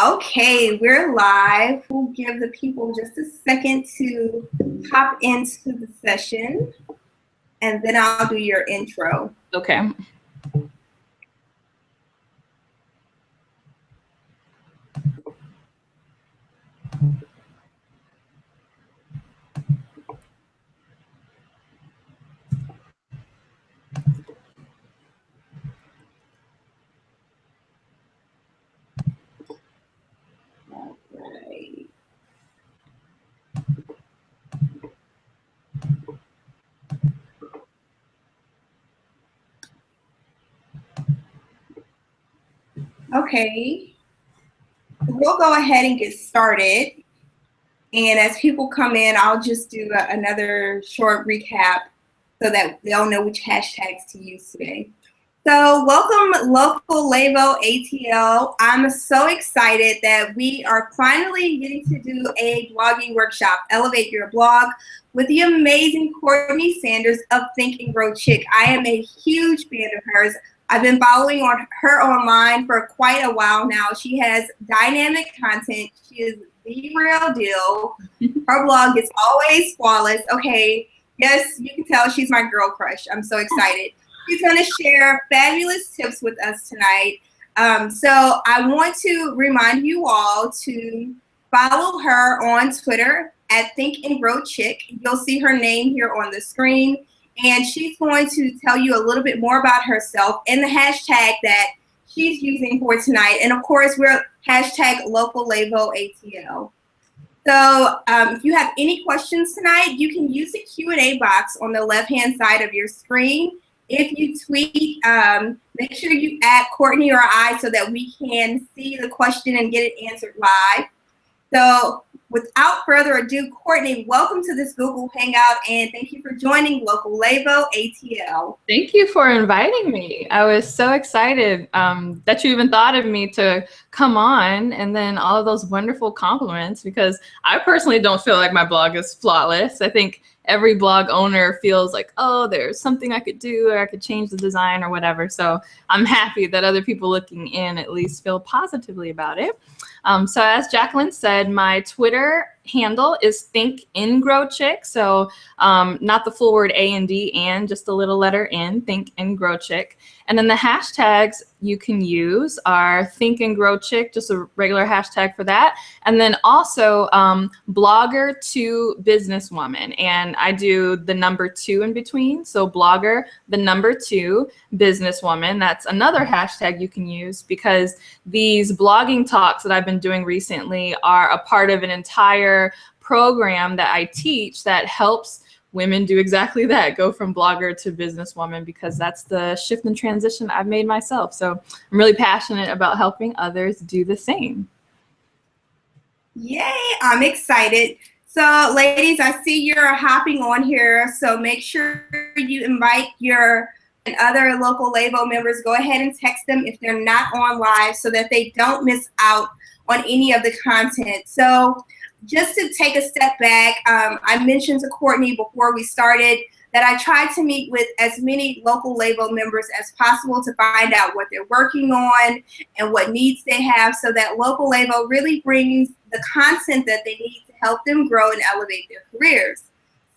Okay, we're live. We'll give the people just a second to hop into the session, and then I'll do your intro. Okay. All right. Okay, we'll go ahead and get started. And as people come in, I'll just do another short recap so that they'll know which hashtags to use today. So welcome local Levo ATL. I'm so excited that we are finally getting to do a blogging workshop, Elevate Your Blog, with the amazing Courtney Sanders of Think and Grow Chick. I am a huge fan of hers. I've been following her online for quite a while now. She has dynamic content. She is the real deal. Her blog is always flawless. Okay, yes, you can tell she's my girl crush. I'm so excited. She's going to share fabulous tips with us tonight. So I want to remind you all to follow her on Twitter at Think and Grow Chick. You'll see her name here on the screen, and she's going to tell you a little bit more about herself and the hashtag that she's using for tonight. And of course, we're hashtag local Levo ATL. So if you have any questions tonight, you can use the Q&A box on the left-hand side of your screen. If you tweet, make sure you add Courtney or I so that we can see the question and get it answered live. So without further ado, Courtney, welcome to this Google Hangout, and thank you for joining Local Levo ATL. Thank you for inviting me. I was so excited that you even thought of me to come on, and then all of those wonderful compliments, because I personally don't feel like my blog is flawless. I think every blog owner feels like, oh, there's something I could do, or I could change the design or whatever. So I'm happy that other people looking in at least feel positively about it. So as Jacqueline said, my Twitter handle is Think and Grow Chick. So not the full word A and D and just the little letter N, Think and Grow Chick. And then the hashtags you can use are Think and Grow Chick, just a regular hashtag for that. And then also blogger to businesswoman. And I do the number 2 in between. So blogger, the number 2, businesswoman. That's another hashtag you can use, because these blogging talks that I've been doing recently are a part of an entire program that I teach that helps women do exactly that, go from blogger to businesswoman, because that's the shift and transition I've made myself. So I'm really passionate about helping others do the same. Yay, I'm excited. So ladies, I see you're hopping on here, so make sure you invite your and other local Levo members. Go ahead and text them if they're not on live so that they don't miss out on any of the content. So just to take a step back, I mentioned to Courtney before we started that I tried to meet with as many local Levo members as possible to find out what they're working on and what needs they have, so that local Levo really brings the content that they need to help them grow and elevate their careers.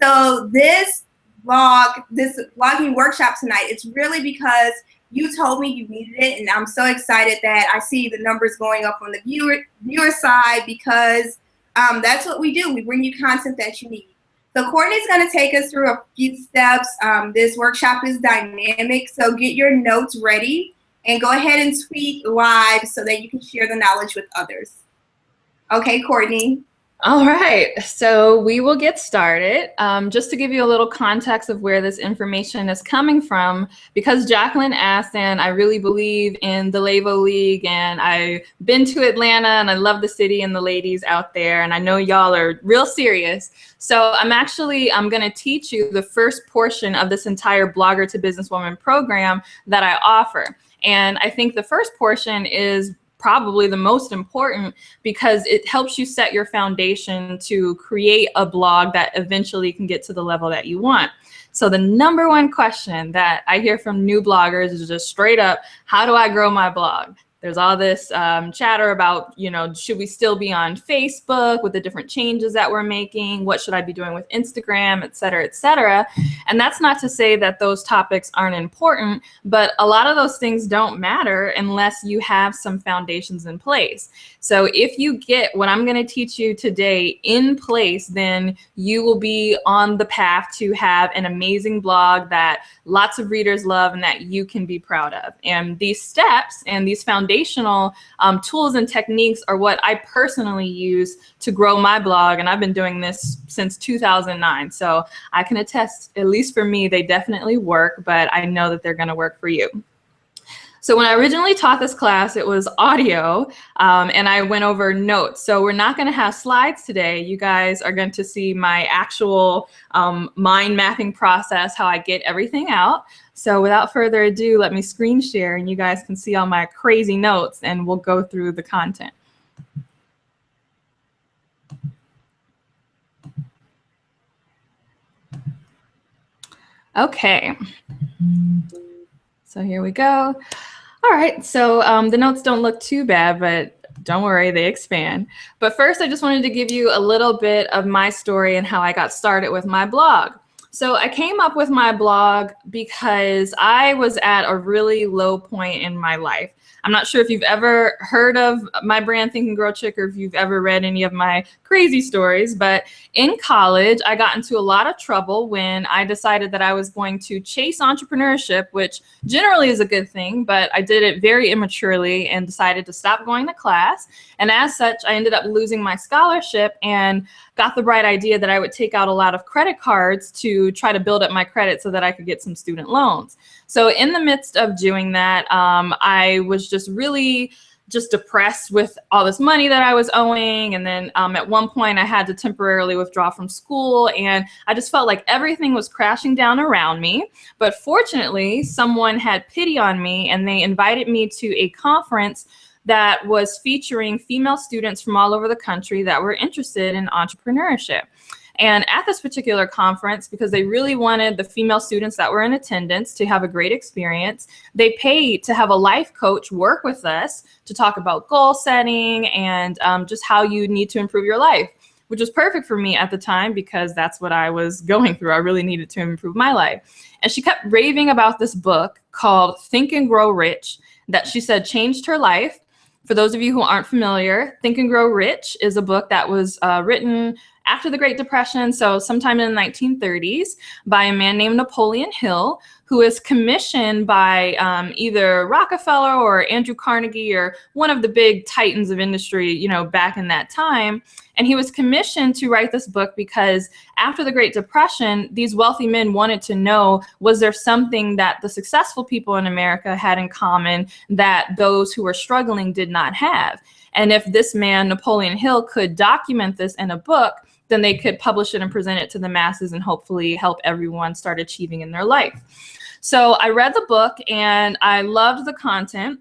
So this blogging workshop tonight, it's really because you told me you needed it, and I'm so excited that I see the numbers going up on the viewer side, because that's what we do. We bring you content that you need. So Courtney's going to take us through a few steps. This workshop is dynamic, so get your notes ready and go ahead and tweet live so that you can share the knowledge with others. Okay, Courtney. All right, so we will get started. Just to give you a little context of where this information is coming from, because Jacqueline asked, and I really believe in the Levo League, and I've been to Atlanta, and I love the city and the ladies out there, and I know y'all are real serious. So I'm going to teach you the first portion of this entire Blogger to Businesswoman program that I offer. And I think the first portion is probably the most important, because it helps you set your foundation to create a blog that eventually can get to the level that you want. So the #1 question that I hear from new bloggers is just straight up, how do I grow my blog? there's all this chatter about, you know, should we still be on Facebook with the different changes that we're making? What should I be doing with Instagram, et cetera, et cetera? And that's not to say that those topics aren't important, but a lot of those things don't matter unless you have some foundations in place. So if you get what I'm going to teach you today in place, then you will be on the path to have an amazing blog that lots of readers love and that you can be proud of. And these steps and these foundational tools and techniques are what I personally use to grow my blog. And I've been doing this since 2009. So I can attest, at least for me, they definitely work, but I know that they're going to work for you. So when I originally taught this class, it was audio, and I went over notes. So we're not going to have slides today. You guys are going to see my actual mind mapping process, how I get everything out. So without further ado, let me screen share, and you guys can see all my crazy notes, and we'll go through the content. Okay. So here we go. All right, so the notes don't look too bad, but don't worry, they expand. But first, I just wanted to give you a little bit of my story and how I got started with my blog. So I came up with my blog because I was at a really low point in my life. I'm not sure if you've ever heard of my brand Think and Grow Chick, or if you've ever read any of my crazy stories, but in college, I got into a lot of trouble when I decided that I was going to chase entrepreneurship, which generally is a good thing, but I did it very immaturely and decided to stop going to class. And as such, I ended up losing my scholarship and got the bright idea that I would take out a lot of credit cards to try to build up my credit so that I could get some student loans. So in the midst of doing that, I was just really depressed with all this money that I was owing. And then at one point I had to temporarily withdraw from school, and I just felt like everything was crashing down around me. But fortunately, someone had pity on me, and they invited me to a conference that was featuring female students from all over the country that were interested in entrepreneurship. And at this particular conference, because they really wanted the female students that were in attendance to have a great experience, they paid to have a life coach work with us to talk about goal setting and just how you need to improve your life, which was perfect for me at the time because that's what I was going through. I really needed to improve my life. And she kept raving about this book called Think and Grow Rich that she said changed her life. For those of you who aren't familiar, Think and Grow Rich is a book that was written after the Great Depression, so sometime in the 1930s, by a man named Napoleon Hill, who is commissioned by either Rockefeller or Andrew Carnegie or one of the big titans of industry, you know, back in that time. And he was commissioned to write this book because after the Great Depression, these wealthy men wanted to know, was there something that the successful people in America had in common that those who were struggling did not have? And if this man, Napoleon Hill, could document this in a book, then they could publish it and present it to the masses and hopefully help everyone start achieving in their life. So I read the book and I loved the content.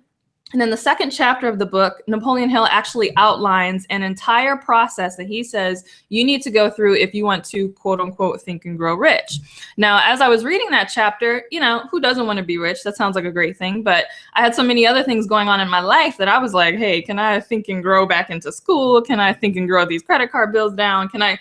And in the second chapter of the book, Napoleon Hill actually outlines an entire process that he says you need to go through if you want to, quote unquote, think and grow rich. Now, as I was reading that chapter, you know, who doesn't want to be rich? That sounds like a great thing. But I had so many other things going on in my life that I was like, hey, can I think and grow back into school? Can I think and grow these credit card bills down? Can I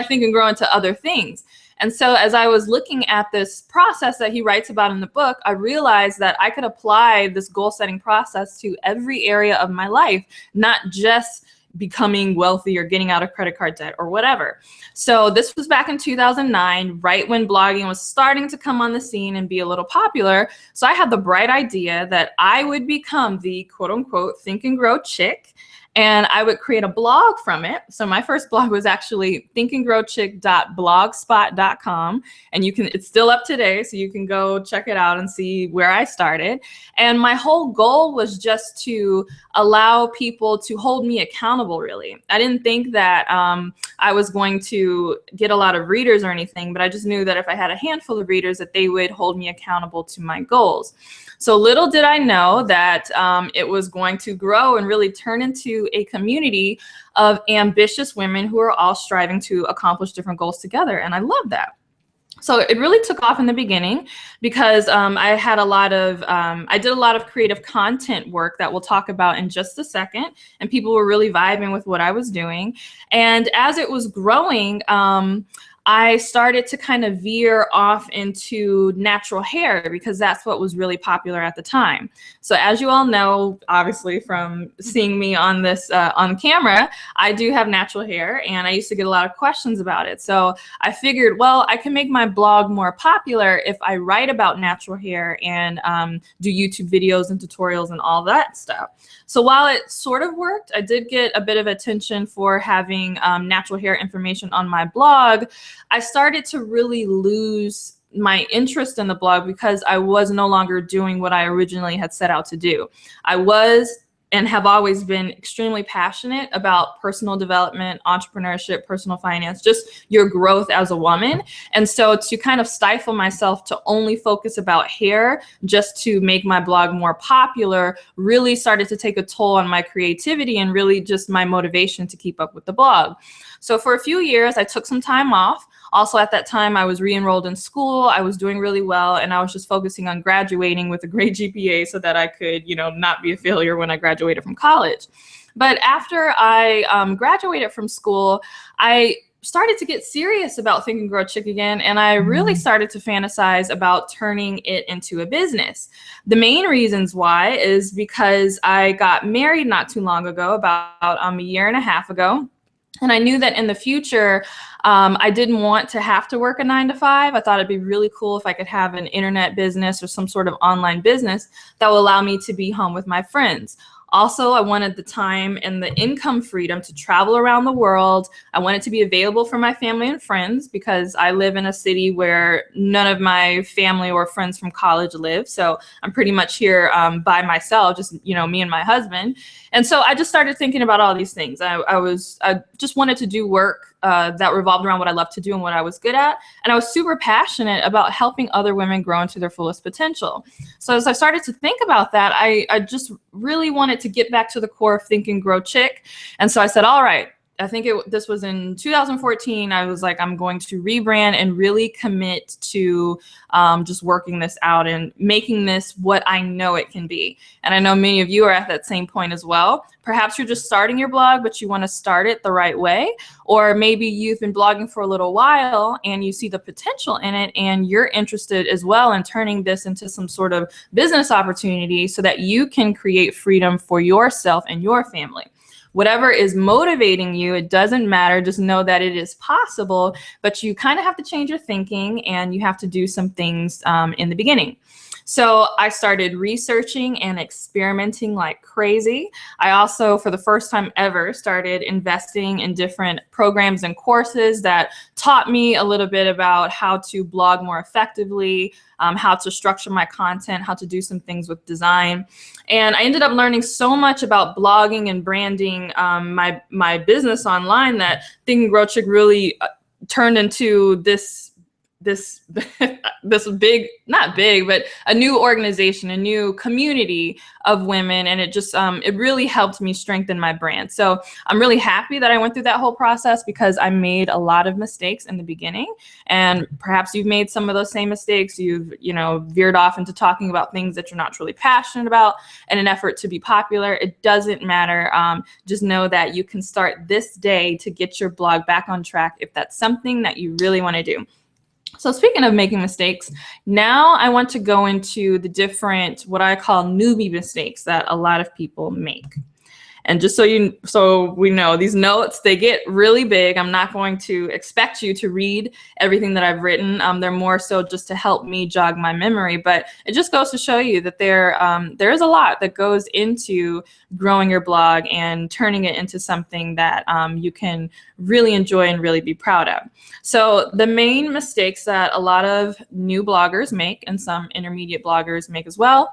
think and grow into other things? And so as I was looking at this process that he writes about in the book, I realized that I could apply this goal setting process to every area of my life, not just becoming wealthy or getting out of credit card debt or whatever. So this was back in 2009, right when blogging was starting to come on the scene and be a little popular. So I had the bright idea that I would become the quote unquote think and grow chick, and I would create a blog from it. So my first blog was actually thinkandgrowchick.blogspot.com. And it's still up today, so you can go check it out and see where I started. And my whole goal was just to allow people to hold me accountable, really. I didn't think that I was going to get a lot of readers or anything, but I just knew that if I had a handful of readers, that they would hold me accountable to my goals. So little did I know that it was going to grow and really turn into a community of ambitious women who are all striving to accomplish different goals together. And I love that. So it really took off in the beginning because I had a lot of, I did a lot of creative content work that we'll talk about in just a second, and people were really vibing with what I was doing. And as it was growing, I started to kind of veer off into natural hair because that's what was really popular at the time. So as you all know, obviously from seeing me on this on camera, I do have natural hair, and I used to get a lot of questions about it. So I figured, well, I can make my blog more popular if I write about natural hair and do YouTube videos and tutorials and all that stuff. So while it sort of worked, I did get a bit of attention for having natural hair information on my blog. I started to really lose my interest in the blog because I was no longer doing what I originally had set out to do. I was and have always been extremely passionate about personal development, entrepreneurship, personal finance, just your growth as a woman. And so to kind of stifle myself to only focus about hair just to make my blog more popular really started to take a toll on my creativity and really just my motivation to keep up with the blog. So for a few years, I took some time off. Also at that time, I was re-enrolled in school. I was doing really well, and I was just focusing on graduating with a great GPA so that I could, not be a failure when I graduated from college. But after I graduated from school, I started to get serious about Think and Grow Chick again, and I really started to fantasize about turning it into a business. The main reasons why is because I got married not too long ago, about a year and a half ago. And I knew that in the future, I didn't want to have to work a 9-to-5. I thought it'd be really cool if I could have an internet business or some sort of online business that will allow me to be home with my friends. Also, I wanted the time and the income freedom to travel around the world. I wanted to be available for my family and friends because I live in a city where none of my family or friends from college live. So I'm pretty much here by myself, just, me and my husband. And so I just started thinking about all these things. I just wanted to do work that revolved around what I love to do and what I was good at. And I was super passionate about helping other women grow into their fullest potential. So as I started to think about that, I just really wanted to get back to the core of Think and Grow Chick. And so I said, all right, I think this was in 2014. I was like, I'm going to rebrand and really commit to just working this out and making this what I know it can be. And I know many of you are at that same point as well. Perhaps you're just starting your blog, but you want to start it the right way. Or maybe you've been blogging for a little while and you see the potential in it and you're interested as well in turning this into some sort of business opportunity so that you can create freedom for yourself and your family. Whatever is motivating you, it doesn't matter. Just know that it is possible, but you kind of have to change your thinking and you have to do some things in the beginning. So I started researching and experimenting like crazy. I also, for the first time ever, started investing in different programs and courses that taught me a little bit about how to blog more effectively, how to structure my content, how to do some things with design. And I ended up learning so much about blogging and branding my business online that Think and Grow Chick really turned into this big, not big, but a new organization, a new community of women. And it just, it really helped me strengthen my brand. So I'm really happy that I went through that whole process because I made a lot of mistakes in the beginning. And perhaps you've made some of those same mistakes. You've, veered off into talking about things that you're not truly passionate about in an effort to be popular. It doesn't matter. Just know that you can start this day to get your blog back on track if that's something that you really want to do. So speaking of making mistakes, now I want to go into the different, what I call newbie mistakes that a lot of people make. And just so we know, these notes, they get really big. I'm not going to expect you to read everything that I've written. They're more so just to help me jog my memory. But it just goes to show you that there is a lot that goes into growing your blog and turning it into something that you can really enjoy and really be proud of. So the main mistakes that a lot of new bloggers make, and some intermediate bloggers make as well,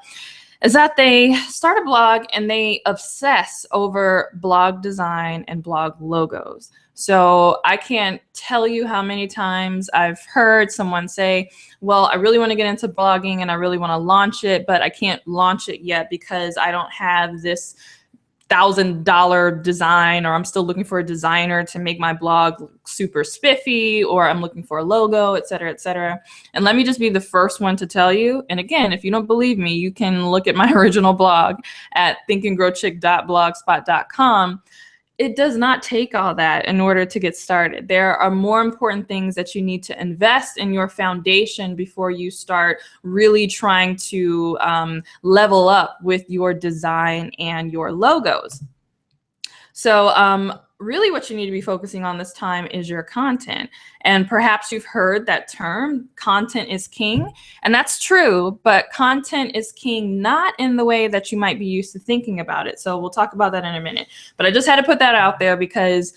is that they start a blog and they obsess over blog design and blog logos. So I can't tell you how many times I've heard someone say, well, I really want to get into blogging and I really want to launch it, but I can't launch it yet because I don't have this $1,000 design, or I'm still looking for a designer to make my blog look super spiffy, or I'm looking for a logo, et cetera, et cetera. And let me just be the first one to tell you. And again, if you don't believe me, you can look at my original blog at thinkandgrowchick.blogspot.com. It does not take all that in order to get started. There are more important things that you need to invest in your foundation before you start really trying to level up with your design and your logos. So really what you need to be focusing on this time is your content. And perhaps you've heard that term, content is king. And that's true, but content is king not in the way that you might be used to thinking about it. So we'll talk about that in a minute. But I just had to put that out there because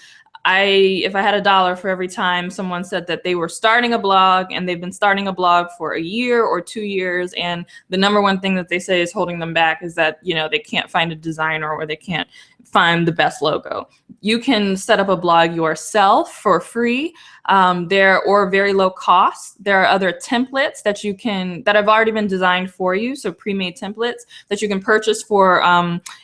if I had $1 for every time someone said that they were starting a blog and they've been starting a blog for a year or 2 years, and the number one thing that they say is holding them back is that, you know, they can't find a designer or they can't find the best logo. You can set up a blog yourself for free, or very low cost. There are other templates that have already been designed for you, so pre-made templates that you can purchase for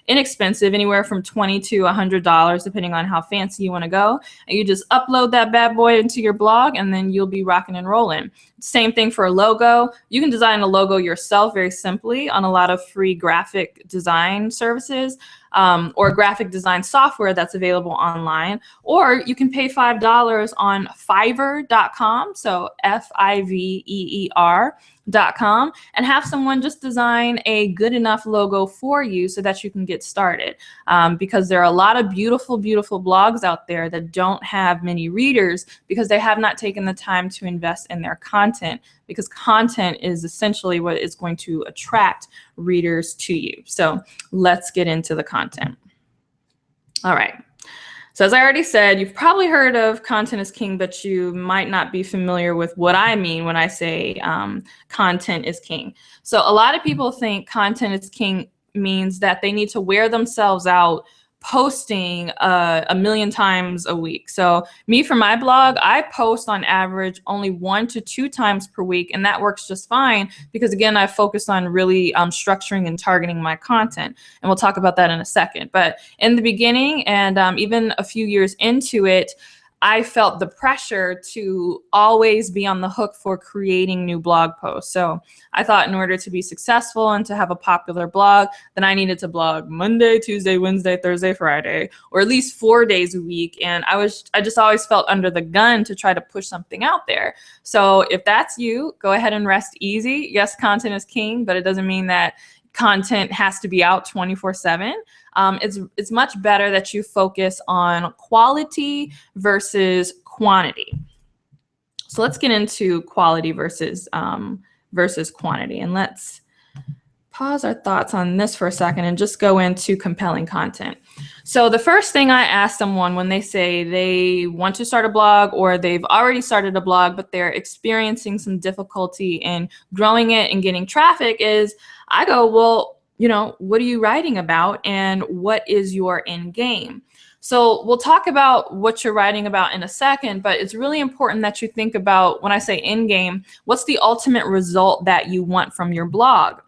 inexpensive, anywhere from $20 to $100, depending on how fancy you want to go. And you just upload that bad boy into your blog, and then you'll be rocking and rolling. Same thing for a logo. You can design a logo yourself very simply on a lot of free graphic design services, or graphic design software that's available online. Or you can pay $5 on Fiverr.com, so Fiverr.com, and have someone just design a good enough logo for you so that you can get started. Because there are a lot of beautiful, beautiful blogs out there that don't have many readers because they have not taken the time to invest in their content, because content is essentially what is going to attract readers to you. So let's get into the content. All right. So as I already said, you've probably heard of content is king, but you might not be familiar with what I mean when I say content is king. So a lot of people think content is king means that they need to wear themselves out posting a million times a week. So me, for my blog, I post on average only 1 to 2 times per week, and that works just fine because, again, I focus on really structuring and targeting my content, and we'll talk about that in a second. But in the beginning, and even a few years into it, I felt the pressure to always be on the hook for creating new blog posts. So I thought in order to be successful and to have a popular blog, then I needed to blog Monday, Tuesday, Wednesday, Thursday, Friday, or at least 4 days a week. And I just always felt under the gun to try to push something out there. So if that's you, go ahead and rest easy. Yes, content is king, but it doesn't mean that content has to be out 24/7. It's much better that you focus on quality versus quantity. So let's get into quality versus quantity, and let's pause our thoughts on this for a second and just go into compelling content. So the first thing I ask someone when they say they want to start a blog or they've already started a blog but they're experiencing some difficulty in growing it and getting traffic is, I go, well, you know, what are you writing about and what is your end game? So we'll talk about what you're writing about in a second, but it's really important that you think about, when I say end game, what's the ultimate result that you want from your blog?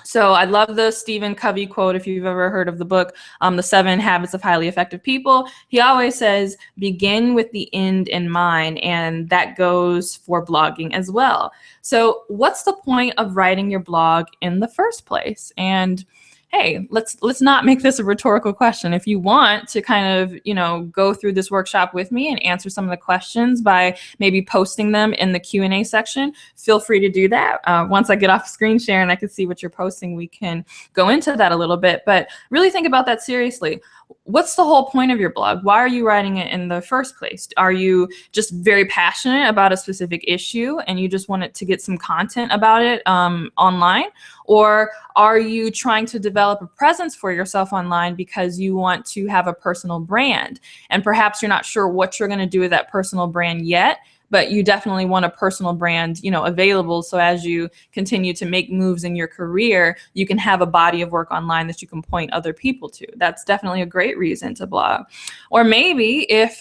So I love the Stephen Covey quote, if you've ever heard of the book, The 7 Habits of Highly Effective People. He always says, begin with the end in mind, and that goes for blogging as well. So what's the point of writing your blog in the first place? And hey, let's not make this a rhetorical question. If you want to kind of, you know, go through this workshop with me and answer some of the questions by maybe posting them in the Q&A section, feel free to do that. Once I get off screen share and I can see what you're posting, we can go into that a little bit. But really think about that seriously. What's the whole point of your blog? Why are you writing it in the first place? Are you just very passionate about a specific issue and you just wanted to get some content about it online? Or are you trying to develop a presence for yourself online because you want to have a personal brand? And perhaps you're not sure what you're going to do with that personal brand yet, but you definitely want a personal brand, available. So as you continue to make moves in your career, you can have a body of work online that you can point other people to. That's definitely a great reason to blog. Or maybe if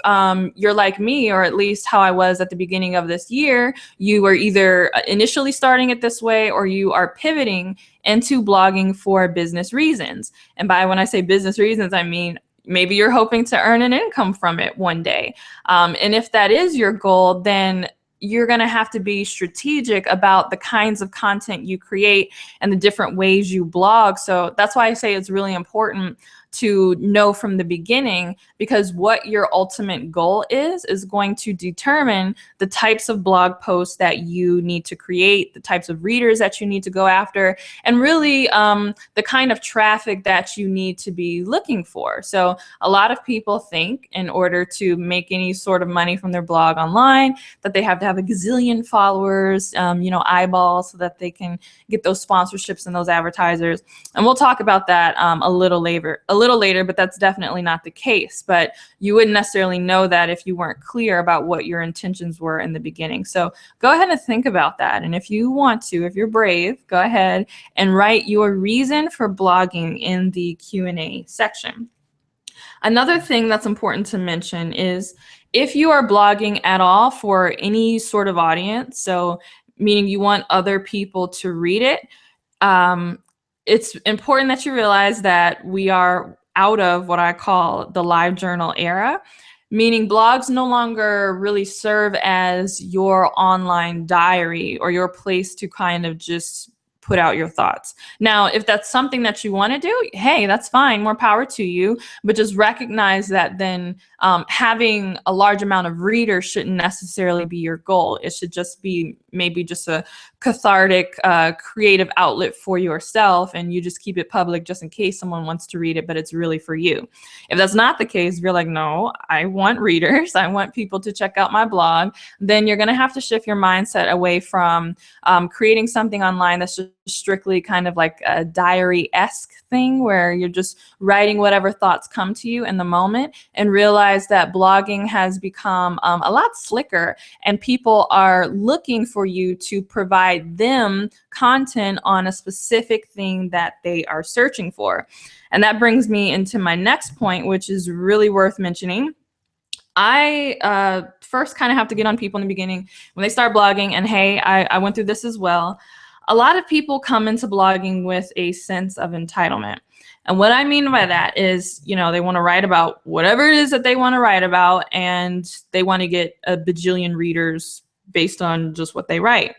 you're like me, or at least how I was at the beginning of this year, you were either initially starting it this way, or you are pivoting into blogging for business reasons. And by when I say business reasons, I mean maybe you're hoping to earn an income from it one day. And if that is your goal, then you're going to have to be strategic about the kinds of content you create and the different ways you blog. So that's why I say it's really important to know from the beginning, because what your ultimate goal is going to determine the types of blog posts that you need to create, the types of readers that you need to go after, and really the kind of traffic that you need to be looking for. So a lot of people think in order to make any sort of money from their blog online that they have to have a gazillion followers, eyeballs, so that they can get those sponsorships and those advertisers. And we'll talk about that a little later, but that's definitely not the case. But you wouldn't necessarily know that if you weren't clear about what your intentions were in the beginning. So go ahead and think about that. And if you want to, if you're brave, go ahead and write your reason for blogging in the Q&A section. Another thing that's important to mention is if you are blogging at all for any sort of audience, so meaning you want other people to read it, it's important that you realize that we are out of what I call the live journal era, meaning blogs no longer really serve as your online diary or your place to kind of just put out your thoughts. Now, if that's something that you want to do, hey, that's fine, more power to you, but just recognize that then having a large amount of readers shouldn't necessarily be your goal. It should just be maybe just a cathartic, creative outlet for yourself, and you just keep it public just in case someone wants to read it, but it's really for you. If that's not the case, if you're like, no, I want readers, I want people to check out my blog, then you're going to have to shift your mindset away from creating something online that's just strictly kind of like a diary-esque thing where you're just writing whatever thoughts come to you in the moment, and realize that blogging has become a lot slicker, and people are looking for you to provide them content on a specific thing that they are searching for. And that brings me into my next point, which is really worth mentioning. I first kind of have to get on people in the beginning when they start blogging, and hey, I went through this as well. A lot of people come into blogging with a sense of entitlement. And what I mean by that is, they want to write about whatever it is that they want to write about, and they want to get a bajillion readers based on just what they write.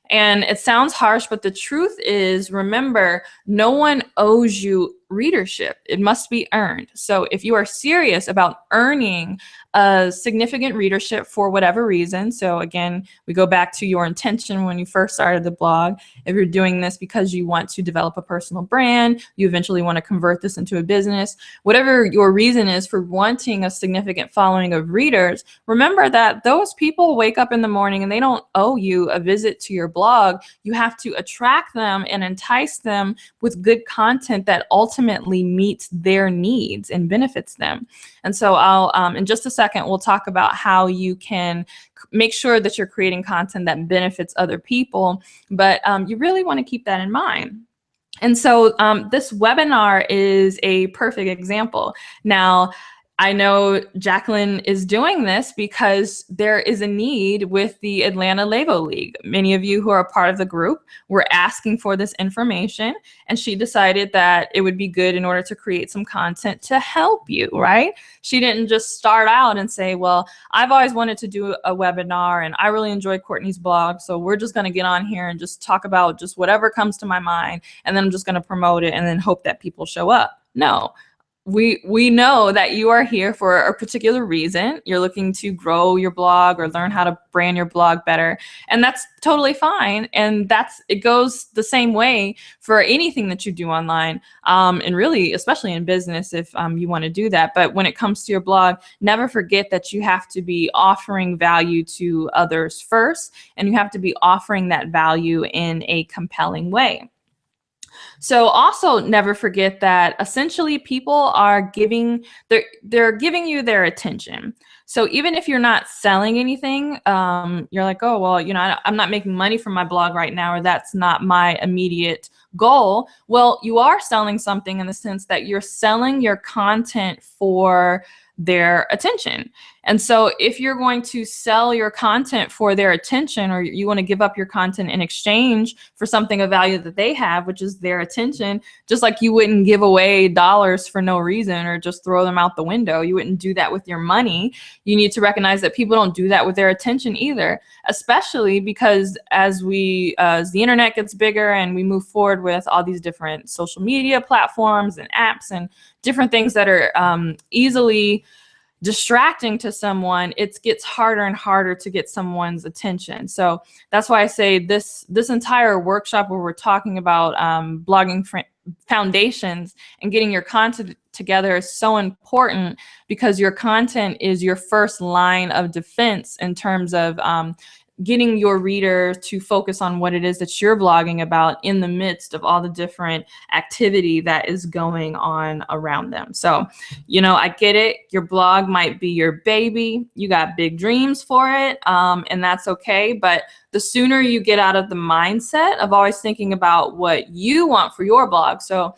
And it sounds harsh, but the truth is, remember, no one owes you readership. It must be earned. So if you are serious about earning a significant readership for whatever reason, so again, we go back to your intention when you first started the blog. If you're doing this because you want to develop a personal brand, you eventually want to convert this into a business, whatever your reason is for wanting a significant following of readers, remember that those people wake up in the morning and they don't owe you a visit to your blog. You have to attract them and entice them with good content that ultimately meets their needs and benefits them. And so I'll, in just a second, we'll talk about how you can make sure that you're creating content that benefits other people, but you really want to keep that in mind. And so this webinar is a perfect example. Now, I know Jacqueline is doing this because there is a need with the Atlanta Levo League. Many of you who are a part of the group were asking for this information, and she decided that it would be good in order to create some content to help you, right? She didn't just start out and say, well, I've always wanted to do a webinar and I really enjoy Courtney's blog, so we're just going to get on here and just talk about just whatever comes to my mind, and then I'm just going to promote it and then hope that people show up. No. We know that you are here for a particular reason. You're looking to grow your blog or learn how to brand your blog better, and that's totally fine. And it goes the same way for anything that you do online, and really, especially in business, if you want to do that. But when it comes to your blog, never forget that you have to be offering value to others first, and you have to be offering that value in a compelling way. So also never forget that essentially people are they're giving you their attention. So even if you're not selling anything, you're like, oh, well, I'm not making money from my blog right now, or that's not my immediate goal. Well, you are selling something in the sense that you're selling your content for their attention. And so if you're going to sell your content for their attention, or you want to give up your content in exchange for something of value that they have, which is their attention, just like you wouldn't give away dollars for no reason or just throw them out the window, you wouldn't do that with your money. You need to recognize that people don't do that with their attention either, especially because as the internet gets bigger and we move forward with all these different social media platforms and apps and different things that are easily distracting to someone, it gets harder and harder to get someone's attention. So that's why I say this entire workshop where we're talking about blogging foundations and getting your content together is so important, because your content is your first line of defense in terms of getting your reader to focus on what it is that you're blogging about in the midst of all the different activity that is going on around them. So, I get it. Your blog might be your baby. You got big dreams for it, and that's okay. But the sooner you get out of the mindset of always thinking about what you want for your blog. So,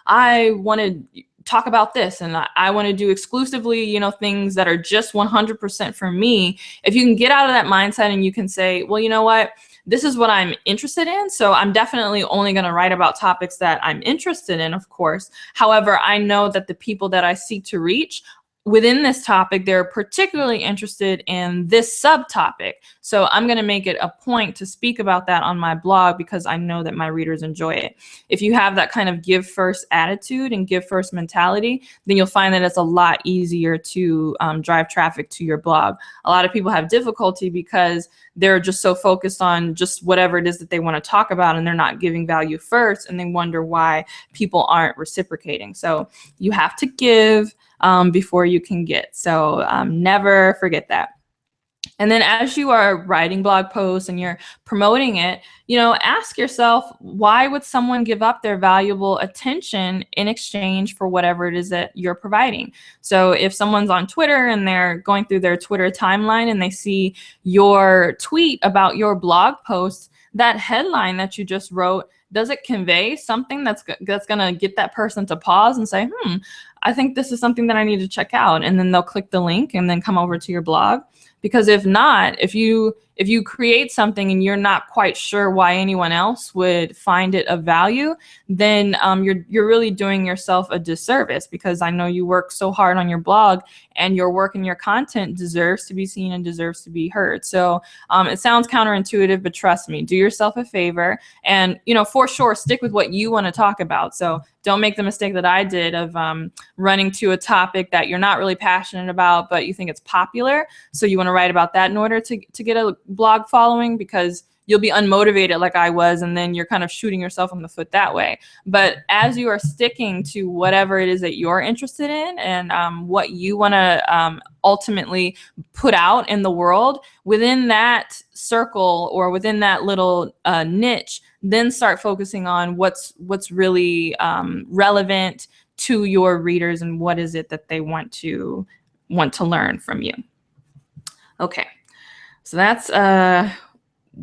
I want to talk about this and I want to do exclusively, things that are just 100% for me. If you can get out of that mindset and you can say, well, you know what, this is what I'm interested in. So I'm definitely only going to write about topics that I'm interested in, of course. However, I know that the people that I seek to reach within this topic, they're particularly interested in this subtopic. So I'm going to make it a point to speak about that on my blog because I know that my readers enjoy it. If you have that kind of give first attitude and give first mentality, then you'll find that it's a lot easier to drive traffic to your blog. A lot of people have difficulty because they're just so focused on just whatever it is that they want to talk about, and they're not giving value first, and they wonder why people aren't reciprocating. So you have to give before you can get. So never forget that. And then as you are writing blog posts and you're promoting it, ask yourself, why would someone give up their valuable attention in exchange for whatever it is that you're providing? So if someone's on Twitter and they're going through their Twitter timeline and they see your tweet about your blog post, that headline that you just wrote, does it convey something that's going to get that person to pause and say, I think this is something that I need to check out? And then they'll click the link and then come over to your blog. Because if not, if you create something and you're not quite sure why anyone else would find it of value, then you're really doing yourself a disservice, because I know you work so hard on your blog and your work and your content deserves to be seen and deserves to be heard. So it sounds counterintuitive, but trust me, do yourself a favor and, for sure, stick with what you want to talk about. So don't make the mistake that I did of running to a topic that you're not really passionate about, but you think it's popular. So you want to write about that in order to get a blog following, because you'll be unmotivated like I was, and then you're kind of shooting yourself in the foot that way. But as you are sticking to whatever it is that you're interested in and what you want to ultimately put out in the world, within that circle or within that little niche, then start focusing on what's really relevant to your readers and what is it that they want to learn from you. Okay, so that's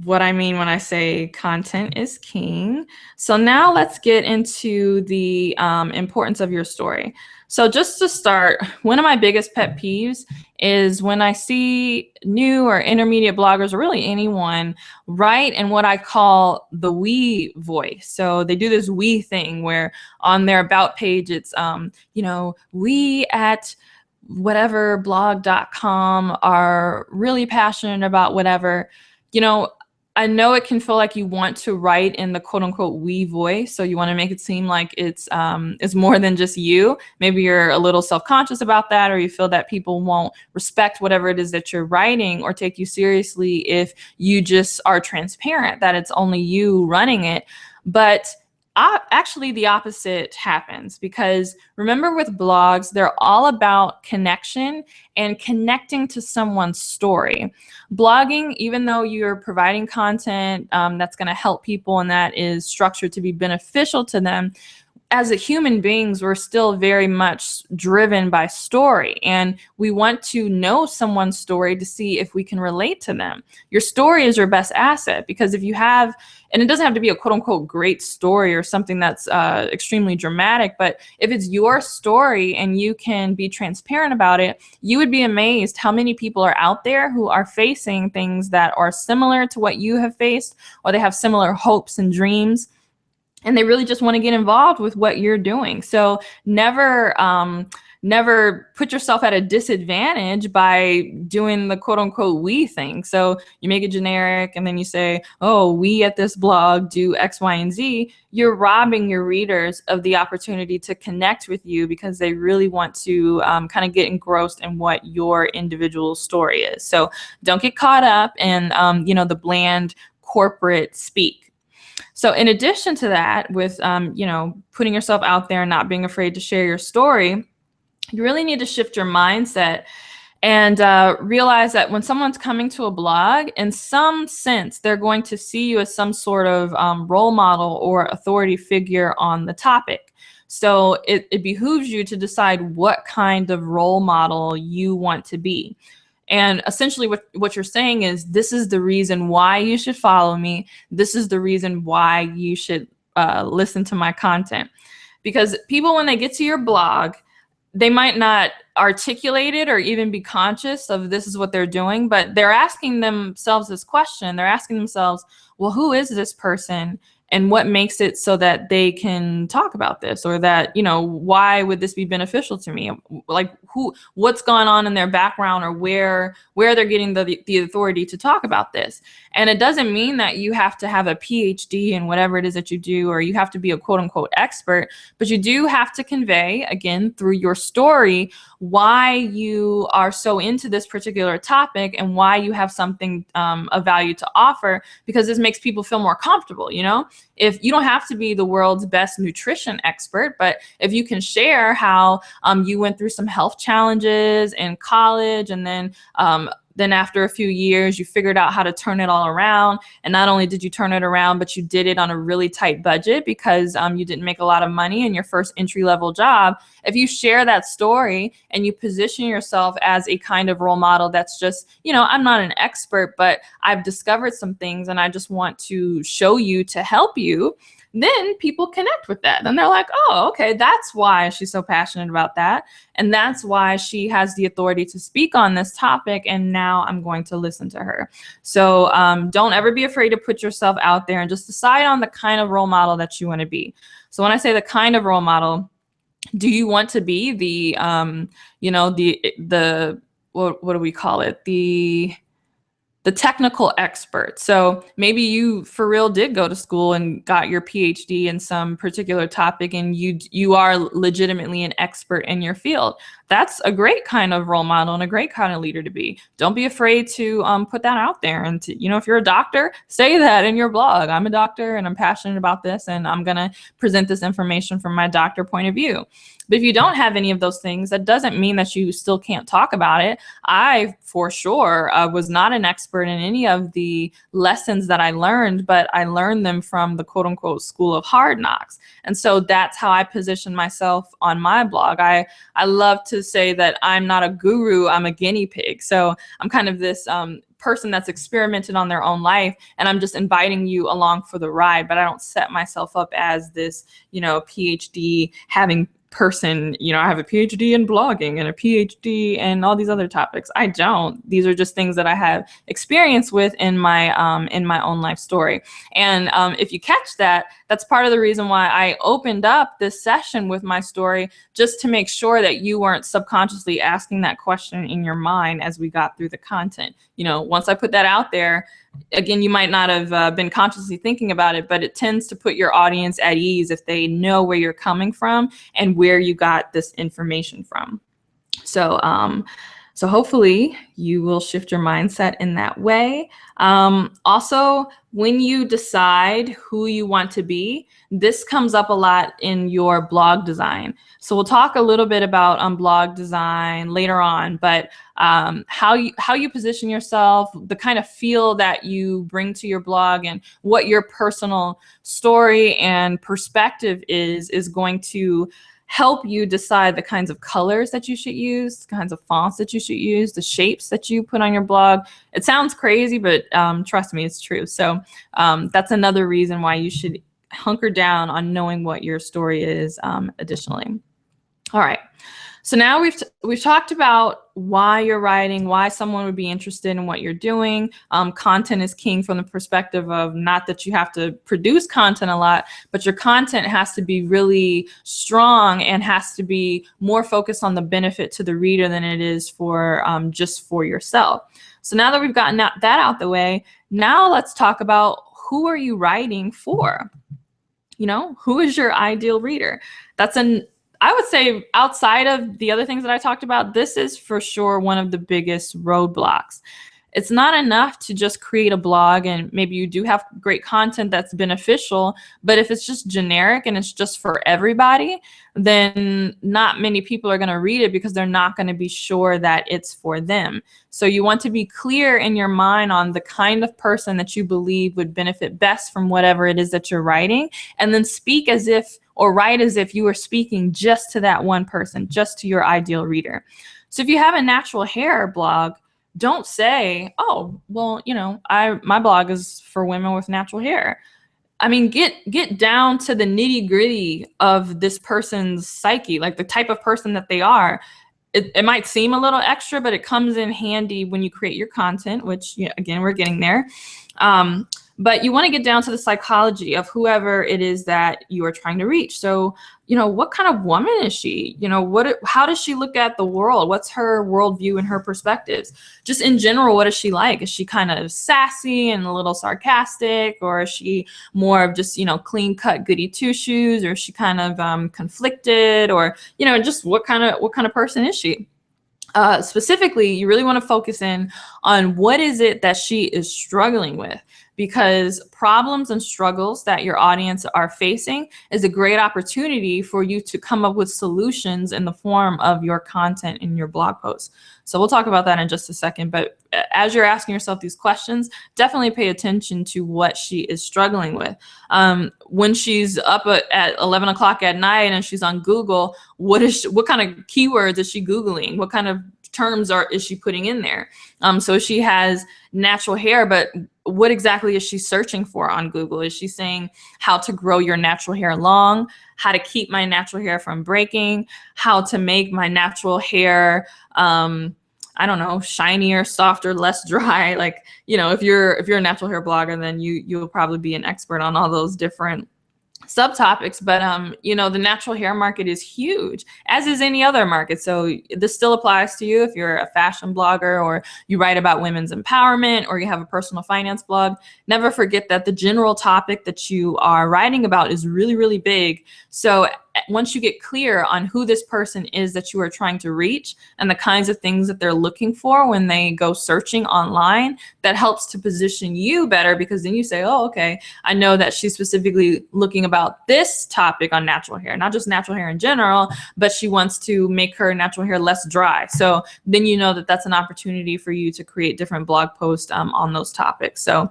what I mean when I say content is king. So now let's get into the importance of your story. So just to start, one of my biggest pet peeves is when I see new or intermediate bloggers, or really anyone, write in what I call the we voice. So they do this we thing where on their about page, it's, we at whatever blog.com are really passionate about whatever. I know it can feel like you want to write in the quote unquote we voice. So you want to make it seem like it's more than just you. Maybe you're a little self-conscious about that, or you feel that people won't respect whatever it is that you're writing or take you seriously if you just are transparent that it's only you running it. But actually the opposite happens, because remember, with blogs, they're all about connection and connecting to someone's story. Blogging, even though you're providing content that's going to help people and that is structured to be beneficial to them, as a human beings, we're still very much driven by story, and we want to know someone's story to see if we can relate to them. Your story is your best asset, because if you have, and it doesn't have to be a quote unquote great story or something that's extremely dramatic, but if it's your story and you can be transparent about it, you would be amazed how many people are out there who are facing things that are similar to what you have faced, or they have similar hopes and dreams, and they really just want to get involved with what you're doing. So never put yourself at a disadvantage by doing the quote unquote we thing. So you make it generic and then you say, oh, we at this blog do X, Y, and Z. You're robbing your readers of the opportunity to connect with you, because they really want to kind of get engrossed in what your individual story is. So don't get caught up in the bland corporate speak. So in addition to that, with putting yourself out there and not being afraid to share your story, you really need to shift your mindset and realize that when someone's coming to a blog, in some sense, they're going to see you as some sort of role model or authority figure on the topic. So it behooves you to decide what kind of role model you want to be. And essentially what you're saying is, this is the reason why you should follow me. This is the reason why you should listen to my content. Because people, when they get to your blog, they might not articulate it or even be conscious of this is what they're doing, but they're asking themselves this question. They're asking themselves, well, who is this person? And what makes it so that they can talk about this, or that, why would this be beneficial to me? Like what's going on in their background, or where they're getting the authority to talk about this. And it doesn't mean that you have to have a PhD in whatever it is that you do, or you have to be a quote unquote expert, but you do have to convey, again, through your story, why you are so into this particular topic and why you have something of value to offer, because this makes people feel more comfortable. If you don't have to be the world's best nutrition expert, but if you can share how you went through some health challenges in college, and then after a few years, you figured out how to turn it all around. And not only did you turn it around, but you did it on a really tight budget, because you didn't make a lot of money in your first entry-level job. If you share that story and you position yourself as a kind of role model that's just, I'm not an expert, but I've discovered some things and I just want to show you to help you, then people connect with that. And they're like, oh, okay, that's why she's so passionate about that. And that's why she has the authority to speak on this topic. And now I'm going to listen to her. So don't ever be afraid to put yourself out there, and just decide on the kind of role model that you want to be. So when I say the kind of role model, do you want to be the what do we call it? The technical expert. So maybe you for real did go to school and got your PhD in some particular topic, and you are legitimately an expert in your field. That's a great kind of role model and a great kind of leader to be. Don't be afraid to put that out there. And if you're a doctor, say that in your blog. I'm a doctor and I'm passionate about this, and I'm gonna present this information from my doctor point of view. But if you don't have any of those things, that doesn't mean that you still can't talk about it. I, for sure, was not an expert in any of the lessons that I learned, but I learned them from the quote unquote school of hard knocks. And so that's how I position myself on my blog. I love to say that I'm not a guru, I'm a guinea pig. So I'm kind of this person that's experimented on their own life, and I'm just inviting you along for the ride, but I don't set myself up as this, PhD having person, I have a PhD in blogging and a PhD in all these other topics. I don't. These are just things that I have experience with in my own life story. And if you catch that, that's part of the reason why I opened up this session with my story, just to make sure that you weren't subconsciously asking that question in your mind as we got through the content. Once I put that out there, again, you might not have been consciously thinking about it, but it tends to put your audience at ease if they know where you're coming from and where you got this information from. So So hopefully you will shift your mindset in that way. Also, when you decide who you want to be, this comes up a lot in your blog design. So we'll talk a little bit about blog design later on, but how you position yourself, the kind of feel that you bring to your blog, and what your personal story and perspective is going to help you decide the kinds of colors that you should use, the kinds of fonts that you should use, the shapes that you put on your blog. It sounds crazy, but trust me, it's true. So that's another reason why you should hunker down on knowing what your story is additionally. All right. So now we've talked about why you're writing, why someone would be interested in what you're doing. Content is king from the perspective of not that you have to produce content a lot, but your content has to be really strong and has to be more focused on the benefit to the reader than it is for just for yourself. So now that we've gotten that out the way, now let's talk about who are you writing for? You know, who is your ideal reader? I would say outside of the other things that I talked about, this is for sure one of the biggest roadblocks. It's not enough to just create a blog and maybe you do have great content that's beneficial, but if it's just generic and it's just for everybody, then not many people are going to read it because they're not going to be sure that it's for them. So you want to be clear in your mind on the kind of person that you believe would benefit best from whatever it is that you're writing, and then speak as if or write as if you were speaking just to that one person, just to your ideal reader. So if you have a natural hair blog, don't say, oh, well, you know, my blog is for women with natural hair. I mean, get down to the nitty gritty of this person's psyche, like the type of person that they are. It might seem a little extra, but it comes in handy when you create your content, which, you know, again, we're getting there. But you want to get down to the psychology of whoever it is that you are trying to reach. So, you know, what kind of woman is she? You know, how does she look at the world? What's her worldview and her perspectives? Just in general, what is she like? Is she kind of sassy and a little sarcastic, or is she more of just, you know, clean cut goody two shoes, or is she kind of conflicted, or, you know, just what kind of person is she? Specifically, you really want to focus in on what is it that she is struggling with, because problems and struggles that your audience are facing is a great opportunity for you to come up with solutions in the form of your content in your blog posts. So we'll talk about that in just a second. But as you're asking yourself these questions, definitely pay attention to what she is struggling with. When she's up at 11 o'clock at night and she's on Google, what kind of keywords is she Googling? What kind of terms is she putting in there? So she has natural hair, but what exactly is she searching for on Google? Is she saying how to grow your natural hair long, how to keep my natural hair from breaking, how to make my natural hair, I don't know, shinier, softer, less dry? Like, you know, if you're a natural hair blogger, then you'll probably be an expert on all those different subtopics. But you know, the natural hair market is huge, as is any other market. So this still applies to you if you're a fashion blogger, or you write about women's empowerment, or you have a personal finance blog. Never forget that the general topic that you are writing about is really, really big. So once you get clear on who this person is that you are trying to reach and the kinds of things that they're looking for when they go searching online, that helps to position you better, because then you say, oh, okay, I know that she's specifically looking about this topic on natural hair, not just natural hair in general, but she wants to make her natural hair less dry. So then you know that that's an opportunity for you to create different blog posts on those topics. So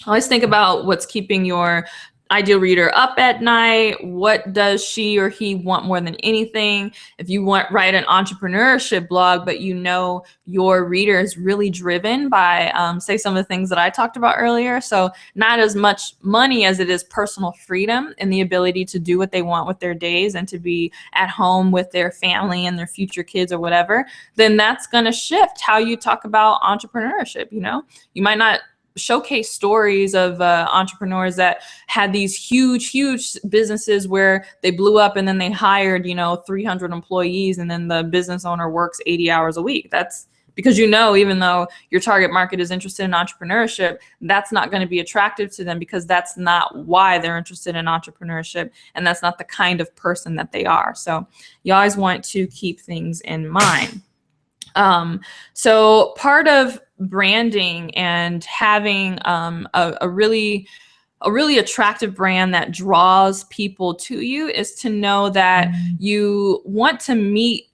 always think about what's keeping your ideal reader up at night. What does she or he want more than anything? If you write an entrepreneurship blog, but you know your reader is really driven by, say, some of the things that I talked about earlier. So not as much money as it is personal freedom and the ability to do what they want with their days and to be at home with their family and their future kids or whatever, then that's going to shift how you talk about entrepreneurship. You know, you might not showcase stories of entrepreneurs that had these huge businesses where they blew up and then they hired, you know, 300 employees, and then the business owner works 80 hours a week. That's because, you know, even though your target market is interested in entrepreneurship, that's not going to be attractive to them, because that's not why they're interested in entrepreneurship, and that's not the kind of person that they are. So you always want to keep things in mind. So part of branding and having a really attractive brand that draws people to you is to know that you want to meet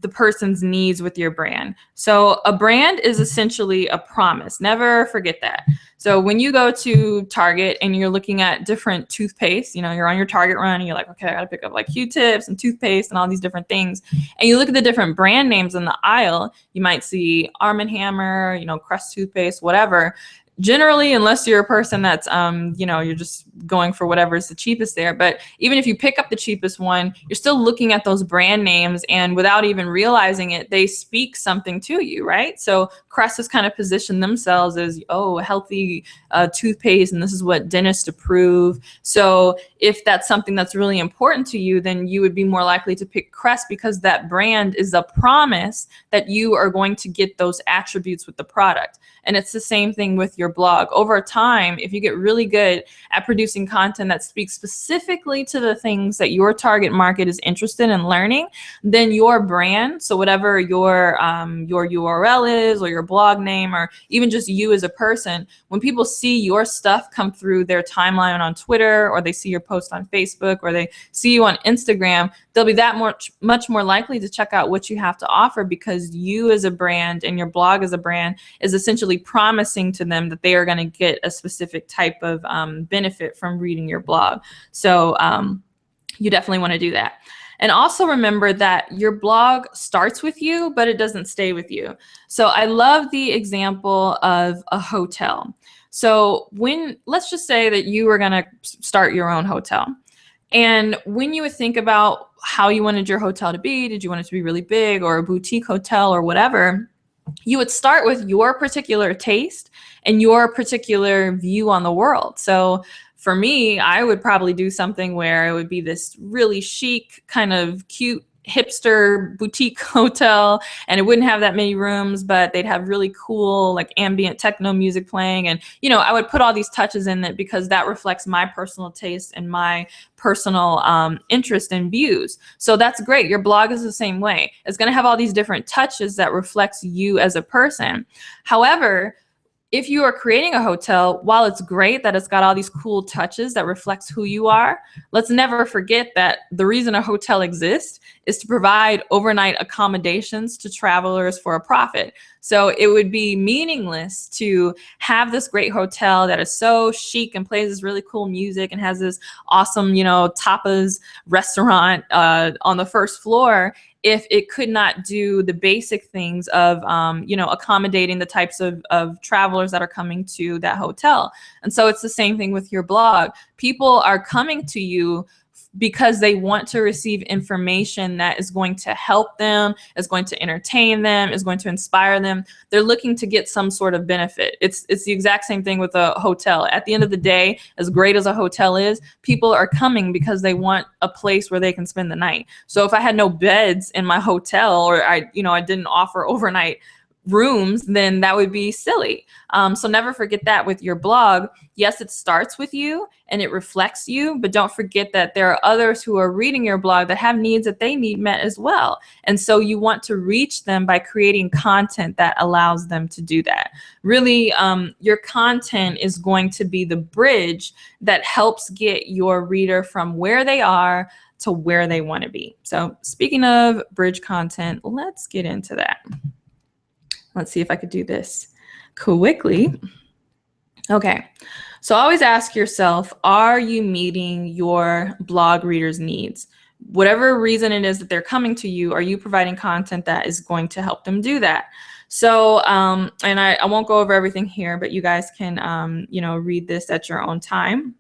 the person's needs with your brand. So a brand is essentially a promise. Never forget that. So when you go to Target and you're looking at different toothpaste, you know, you're on your Target run and you're like, okay, I gotta pick up like Q-tips and toothpaste and all these different things. And you look at the different brand names in the aisle, you might see Arm & Hammer, you know, Crest toothpaste, whatever. Generally, unless you're a person that's, you know, you're just going for whatever is the cheapest there. But even if you pick up the cheapest one, you're still looking at those brand names, and without even realizing it, they speak something to you, right? So Crest has kind of positioned themselves as, oh, healthy toothpaste, and this is what dentists approve. So if that's something that's really important to you, then you would be more likely to pick Crest, because that brand is a promise that you are going to get those attributes with the product. And it's the same thing with your blog. Over time, if you get really good at producing content that speaks specifically to the things that your target market is interested in learning, then your brand, so whatever your URL is, or your blog name, or even just you as a person, when people see your stuff come through their timeline on Twitter, or they see your post on Facebook, or they see you on Instagram, they'll be that much more likely to check out what you have to offer, because you as a brand and your blog as a brand is essentially promising to them that they are going to get a specific type of benefit from reading your blog. So you definitely want to do that. And also remember that your blog starts with you, but it doesn't stay with you. So I love the example of a hotel. So let's just say that you were going to start your own hotel. And when you would think about how you wanted your hotel to be, did you want it to be really big or a boutique hotel or whatever, you would start with your particular taste and your particular view on the world. So for me, I would probably do something where it would be this really chic, kind of cute, hipster boutique hotel, and it wouldn't have that many rooms, but they'd have really cool like ambient techno music playing. And, you know, I would put all these touches in it because that reflects my personal taste and my personal interest and views. So that's great. Your blog is the same way. It's going to have all these different touches that reflects you as a person. However, if you are creating a hotel, while it's great that it's got all these cool touches that reflects who you are, let's never forget that the reason a hotel exists is to provide overnight accommodations to travelers for a profit. So it would be meaningless to have this great hotel that is so chic and plays this really cool music and has this awesome, you know, tapas restaurant on the first floor if it could not do the basic things of, you know, accommodating the types of travelers that are coming to that hotel. And so it's the same thing with your blog. People are coming to you because they want to receive information that is going to help them, is going to entertain them, is going to inspire them. They're looking to get some sort of benefit. It's the exact same thing with a hotel. At the end of the day, as great as a hotel is, people are coming because they want a place where they can spend the night. So if I had no beds in my hotel, or I didn't offer overnight rooms, then that would be silly. So never forget that with your blog. Yes, it starts with you and it reflects you, but don't forget that there are others who are reading your blog that have needs that they need met as well. And so you want to reach them by creating content that allows them to do that. Really, your content is going to be the bridge that helps get your reader from where they are to where they want to be. So speaking of bridge content, let's get into that. Let's see if I could do this quickly. Okay, so always ask yourself, are you meeting your blog readers' needs? Whatever reason it is that they're coming to you, are you providing content that is going to help them do that? So, and I won't go over everything here, but you guys can, read this at your own time.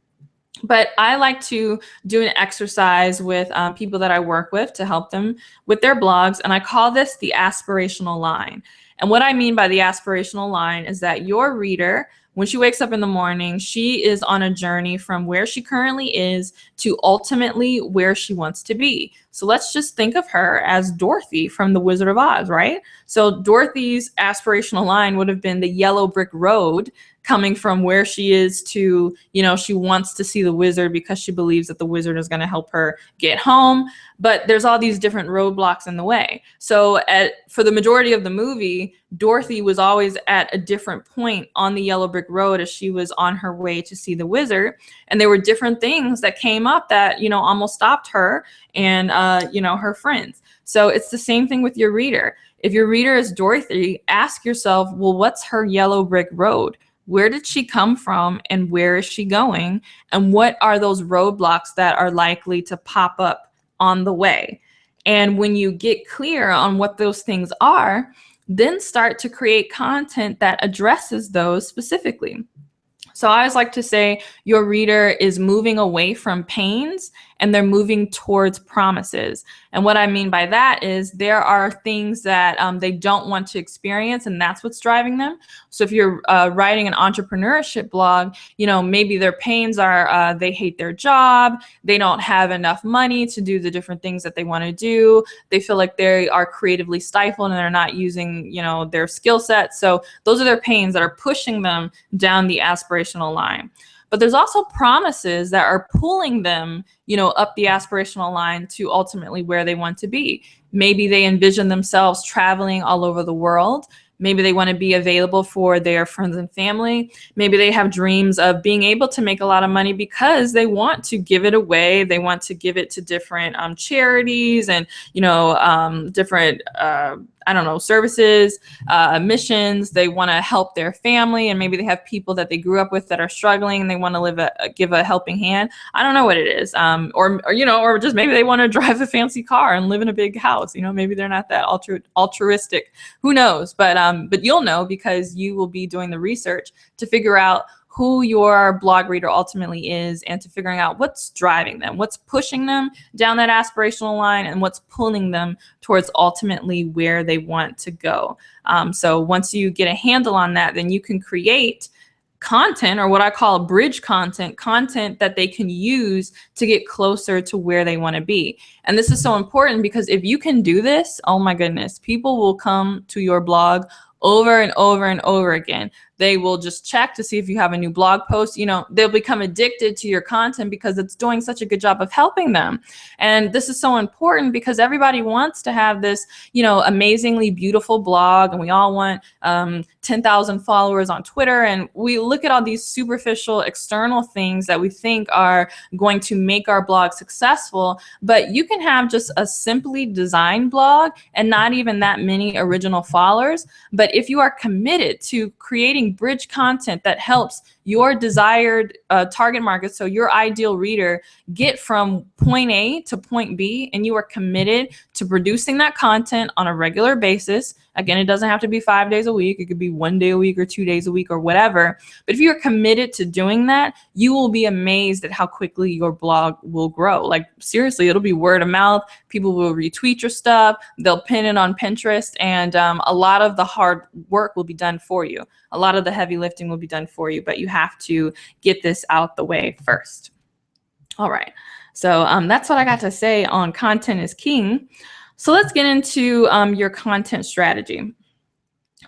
But I like to do an exercise with people that I work with to help them with their blogs, and I call this the aspirational line. And what I mean by the aspirational line is that your reader, when she wakes up in the morning, she is on a journey from where she currently is to ultimately where she wants to be. So let's just think of her as Dorothy from The Wizard of Oz, right? So Dorothy's aspirational line would have been the yellow brick road coming from where she is to, she wants to see the wizard because she believes that the wizard is going to help her get home. But there's all these different roadblocks in the way. So for the majority of the movie, Dorothy was always at a different point on the yellow brick road as she was on her way to see the wizard. And there were different things that came up that, almost stopped her and, her friends. So it's the same thing with your reader. If your reader is Dorothy, ask yourself, well, what's her yellow brick road? Where did she come from and where is she going? And what are those roadblocks that are likely to pop up on the way? And when you get clear on what those things are, then start to create content that addresses those specifically. So I always like to say your reader is moving away from pains and they're moving towards promises. And what I mean by that is there are things that they don't want to experience, and that's what's driving them. So if you're writing an entrepreneurship blog, maybe their pains are they hate their job, they don't have enough money to do the different things that they want to do, they feel like they are creatively stifled and they're not using, their skill set. So those are their pains that are pushing them down the aspirational line. But there's also promises that are pulling them, up the aspirational line to ultimately where they want to be. Maybe they envision themselves traveling all over the world. Maybe they want to be available for their friends and family. Maybe they have dreams of being able to make a lot of money because they want to give it away. They want to give it to different charities and, different, services, missions. They want to help their family, and maybe they have people that they grew up with that are struggling and they want to give a helping hand. I don't know what it is. Or just maybe they want to drive a fancy car and live in a big house. Maybe they're not that altruistic. Who knows? But you'll know because you will be doing the research to figure out who your blog reader ultimately is and to figuring out what's driving them, what's pushing them down that aspirational line, and what's pulling them towards ultimately where they want to go. So once you get a handle on that, then you can create content, or what I call bridge content that they can use to get closer to where they want to be. And this is so important because if you can do this, oh my goodness, people will come to your blog over and over and over again. They will just check to see if you have a new blog post. They'll become addicted to your content because it's doing such a good job of helping them. And this is so important because everybody wants to have this, amazingly beautiful blog, and we all want 10,000 followers on Twitter. And we look at all these superficial external things that we think are going to make our blog successful. But you can have just a simply designed blog and not even that many original followers. But if you are committed to creating bridge content that helps your desired target market, so your ideal reader, get from point A to point B, and you are committed to producing that content on a regular basis. Again, it doesn't have to be 5 days a week. It could be 1 day a week or 2 days a week or whatever. But if you're committed to doing that, you will be amazed at how quickly your blog will grow. Like seriously, it'll be word of mouth. People will retweet your stuff. They'll pin it on Pinterest, and a lot of the hard work will be done for you. A lot of the heavy lifting will be done for you, but you have to get this out the way first. All right. So that's what I got to say on content is king. So let's get into your content strategy.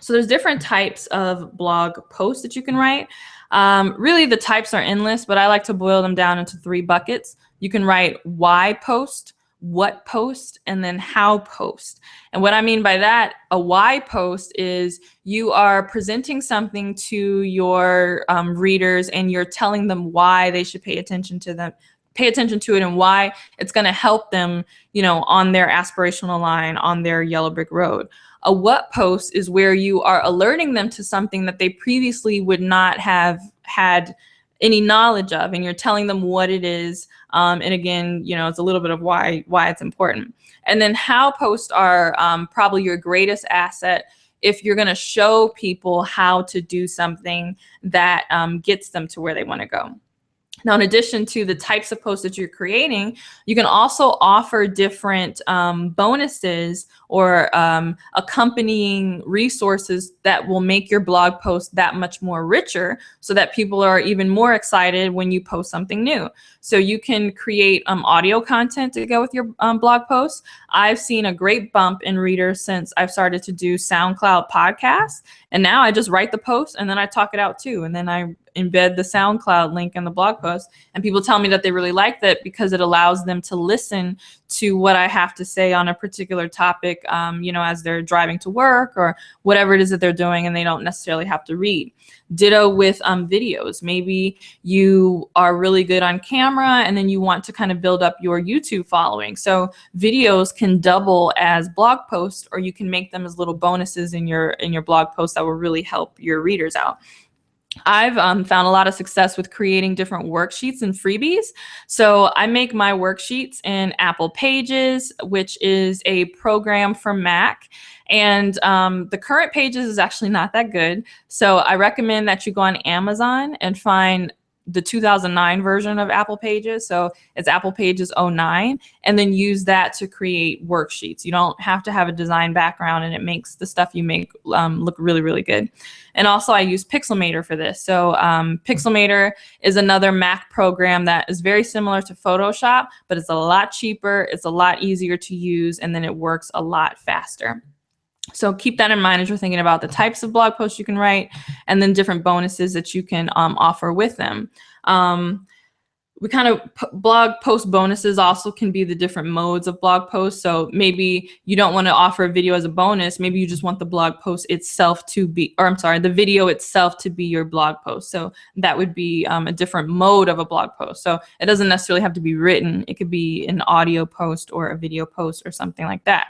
So there's different types of blog posts that you can write. Really, the types are endless, but I like to boil them down into 3 buckets. You can write why post, what post, and then how post. And what I mean by that, a why post is you are presenting something to your readers and you're telling them why they should pay attention to it and why it's going to help them, on their aspirational line, on their yellow brick road. A what post is where you are alerting them to something that they previously would not have had any knowledge of, and you're telling them what it is. And again, it's a little bit of why it's important. And then how posts are probably your greatest asset if you're going to show people how to do something that gets them to where they want to go. Now, in addition to the types of posts that you're creating, you can also offer different bonuses or accompanying resources that will make your blog post that much more richer, so that people are even more excited when you post something new. So you can create audio content to go with your blog posts. I've seen a great bump in readers since I've started to do SoundCloud podcasts. And now I just write the post and then I talk it out too. And then I embed the SoundCloud link in the blog post. And people tell me that they really like that because it allows them to listen to what I have to say on a particular topic, as they're driving to work or whatever it is that they're doing, and they don't necessarily have to read. Ditto with videos. Maybe you are really good on camera and then you want to kind of build up your YouTube following. So videos can double as blog posts, or you can make them as little bonuses in your blog post that will really help your readers out. I've found a lot of success with creating different worksheets and freebies. So I make my worksheets in Apple Pages, which is a program for Mac. And the current Pages is actually not that good. So I recommend that you go on Amazon and find the 2009 version of Apple Pages. So it's Apple Pages 09, and then use that to create worksheets. You don't have to have a design background, and it makes the stuff you make look really, really good. And also I use Pixelmator for this. So Pixelmator is another Mac program that is very similar to Photoshop, but it's a lot cheaper, it's a lot easier to use, and then it works a lot faster. So keep that in mind as you're thinking about the types of blog posts you can write, and then different bonuses that you can offer with them. We kind of blog post bonuses also can be the different modes of blog posts. So maybe you don't want to offer a video as a bonus. Maybe you just want the blog post itself to be, or I'm sorry, the video itself to be your blog post. So that would be a different mode of a blog post. So it doesn't necessarily have to be written. It could be an audio post or a video post or something like that.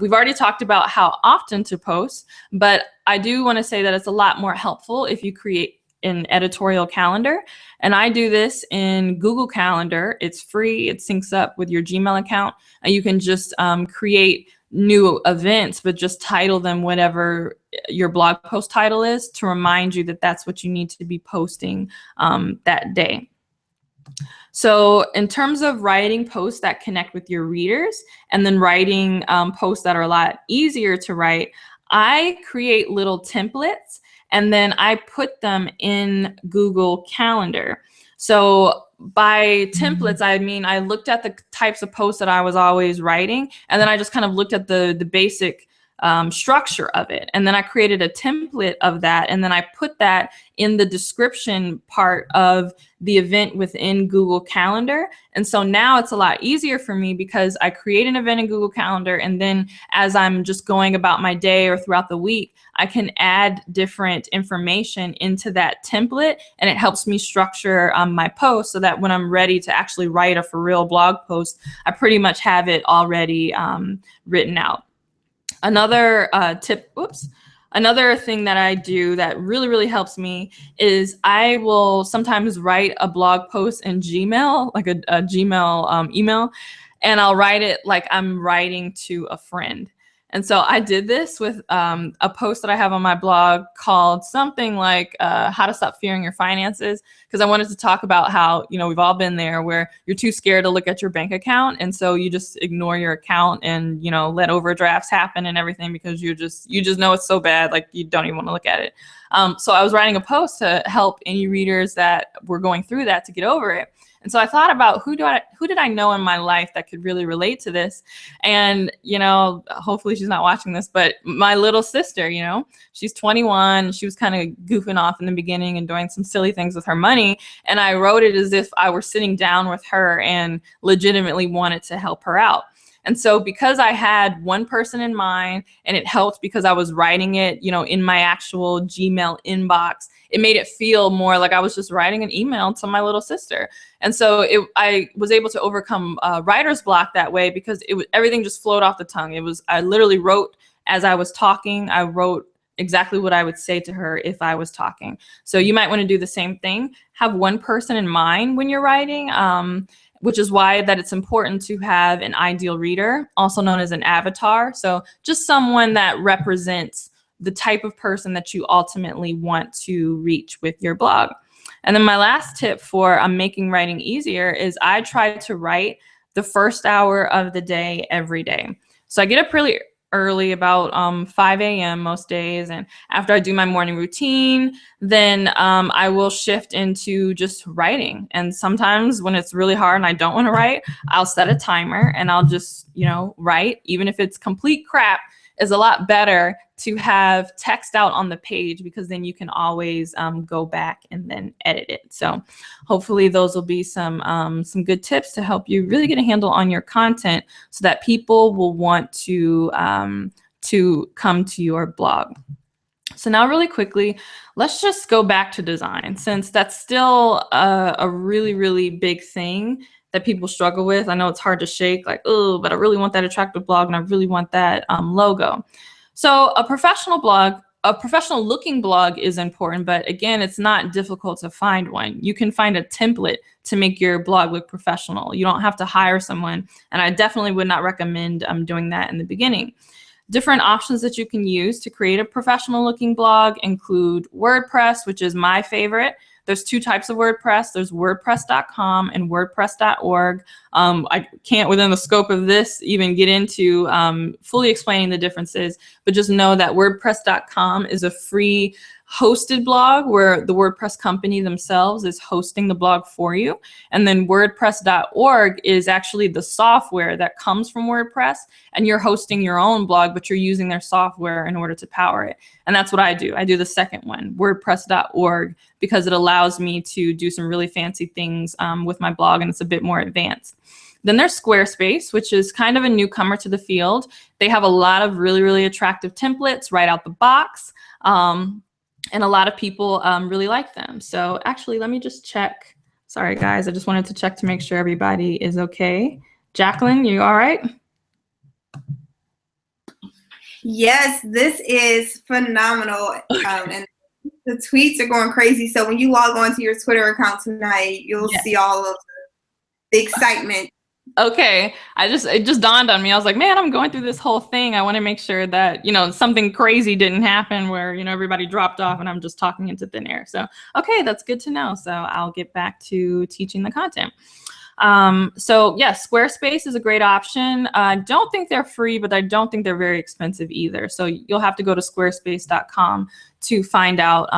We've already talked about how often to post, but I do want to say that it's a lot more helpful if you create an editorial calendar. And I do this in Google Calendar. It's free. It syncs up with your Gmail account. And you can just create new events, but just title them whatever your blog post title is to remind you that that's what you need to be posting that day. So in terms of writing posts that connect with your readers, and then writing posts that are a lot easier to write, I create little templates and then I put them in Google Calendar. So by templates, I mean, I looked at the types of posts that I was always writing, and then I just kind of looked at the basic structure of it. And then I created a template of that. And then I put that in the description part of the event within Google Calendar. And so now it's a lot easier for me because I create an event in Google Calendar. And then as I'm just going about my day or throughout the week, I can add different information into that template. And it helps me structure my post so that when I'm ready to actually write a for real blog post, I pretty much have it already written out. Another another thing that I do that really, really helps me is I will sometimes write a blog post in Gmail, like a Gmail email, and I'll write it like I'm writing to a friend. And so I did this with a post that I have on my blog called something like How to Stop Fearing Your Finances, because I wanted to talk about how, we've all been there where you're too scared to look at your bank account. And so you just ignore your account and, let overdrafts happen and everything because you just know it's so bad, like you don't even want to look at it. So I was writing a post to help any readers that were going through that to get over it. And so I thought about who did I know in my life that could really relate to this? And, hopefully she's not watching this, but my little sister, she's 21. She was kind of goofing off in the beginning and doing some silly things with her money. And I wrote it as if I were sitting down with her and legitimately wanted to help her out. And so because I had one person in mind, and it helped because I was writing it, in my actual Gmail inbox, it made it feel more like I was just writing an email to my little sister. And so I was able to overcome writer's block that way because everything just flowed off the tongue. I literally wrote as I was talking. I wrote exactly what I would say to her if I was talking. So you might want to do the same thing. Have one person in mind when you're writing, which is why that it's important to have an ideal reader, also known as an avatar. So just someone that represents the type of person that you ultimately want to reach with your blog. And then my last tip for making writing easier is I try to write the first hour of the day every day. So I get up really early, about 5 a.m. most days. And after I do my morning routine, then I will shift into just writing. And sometimes when it's really hard and I don't want to write, I'll set a timer and I'll just, write. Even if it's complete crap, is a lot better to have text out on the page, because then you can always go back and then edit it. So hopefully those will be some good tips to help you really get a handle on your content, so that people will want to come to your blog. So now really quickly, let's just go back to design, since that's still a really, really big thing that people struggle with. I know it's hard to shake, like, oh, but I really want that attractive blog and I really want that logo. So a professional looking blog is important, but again, it's not difficult to find one. You can find a template to make your blog look professional. You don't have to hire someone, and I definitely would not recommend doing that in the beginning. Different options that you can use to create a professional looking blog include WordPress, which is my favorite. There's two types of WordPress. There's WordPress.com and WordPress.org. I can't, within the scope of this, even get into fully explaining the differences, but just know that WordPress.com is a free hosted blog where the WordPress company themselves is hosting the blog for you. And then WordPress.org is actually the software that comes from WordPress, and you're hosting your own blog, but you're using their software in order to power it. And that's what I do. I do the second one, WordPress.org, because it allows me to do some really fancy things with my blog, and it's a bit more advanced. Then there's Squarespace, which is kind of a newcomer to the field. They have a lot of really, really attractive templates right out the box. And a lot of people really like them. So actually, let me just check. Sorry, guys. I just wanted to check to make sure everybody is okay. Jacqueline, you all right? Yes, this is phenomenal. And the tweets are going crazy. So when you log on to your Twitter account tonight, you'll see all of the excitement. Okay, it just dawned on me. I was like, man, I'm going through this whole thing. I want to make sure that, something crazy didn't happen where, everybody dropped off and I'm just talking into thin air. So, okay, that's good to know. So I'll get back to teaching the content. So yes, Squarespace is a great option. I don't think they're free, but I don't think they're very expensive either. So you'll have to go to squarespace.com to find out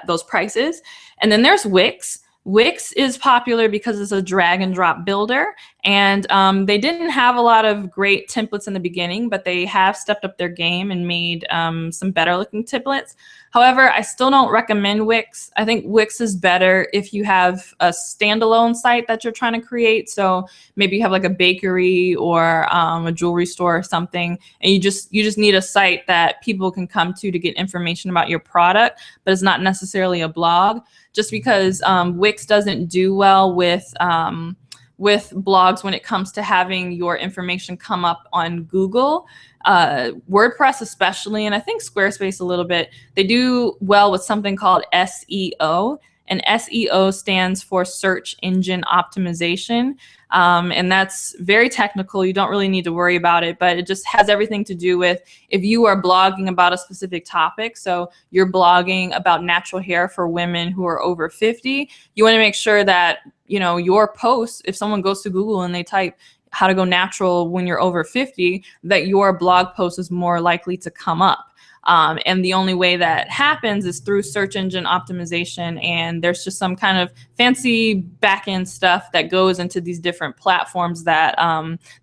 those prices. And then there's Wix. Wix is popular because it's a drag and drop builder, and they didn't have a lot of great templates in the beginning, but they have stepped up their game and made some better looking templates. However, I still don't recommend Wix. I think Wix is better if you have a standalone site that you're trying to create. So maybe you have like a bakery or a jewelry store or something, and you just need a site that people can come to get information about your product, but it's not necessarily a blog. Just because Wix doesn't do well with blogs when it comes to having your information come up on Google. WordPress especially, and I think Squarespace a little bit, they do well with something called SEO. And SEO stands for search engine optimization. And that's very technical. You don't really need to worry about it, but it just has everything to do with if you are blogging about a specific topic. So you're blogging about natural hair for women who are over 50. You want to make sure that, your post, if someone goes to Google and they type how to go natural when you're over 50, that your blog post is more likely to come up. And the only way that happens is through search engine optimization. And there's just some kind of fancy back-end stuff that goes into these different platforms that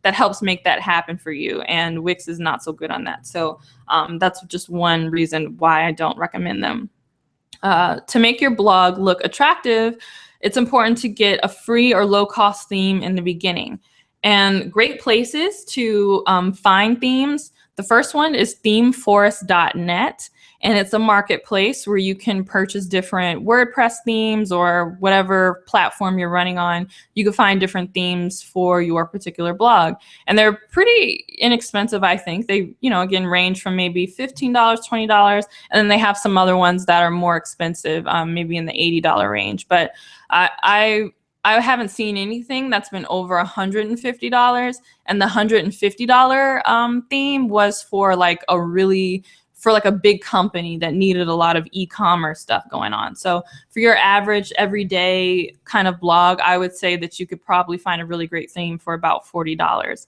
helps make that happen for you. And Wix is not so good on that. So that's just one reason why I don't recommend them. To make your blog look attractive, it's important to get a free or low-cost theme in the beginning. And great places to find themes. The first one is themeforest.net, and it's a marketplace where you can purchase different WordPress themes or whatever platform you're running on. You can find different themes for your particular blog, and they're pretty inexpensive, I think. They, again, range from maybe $15, $20, and then they have some other ones that are more expensive, maybe in the $80 range. But I haven't seen anything that's been over $150, and the $150 theme was for like a really for like a big company that needed a lot of e-commerce stuff going on. So for your average everyday kind of blog, I would say that you could probably find a really great theme for about $40.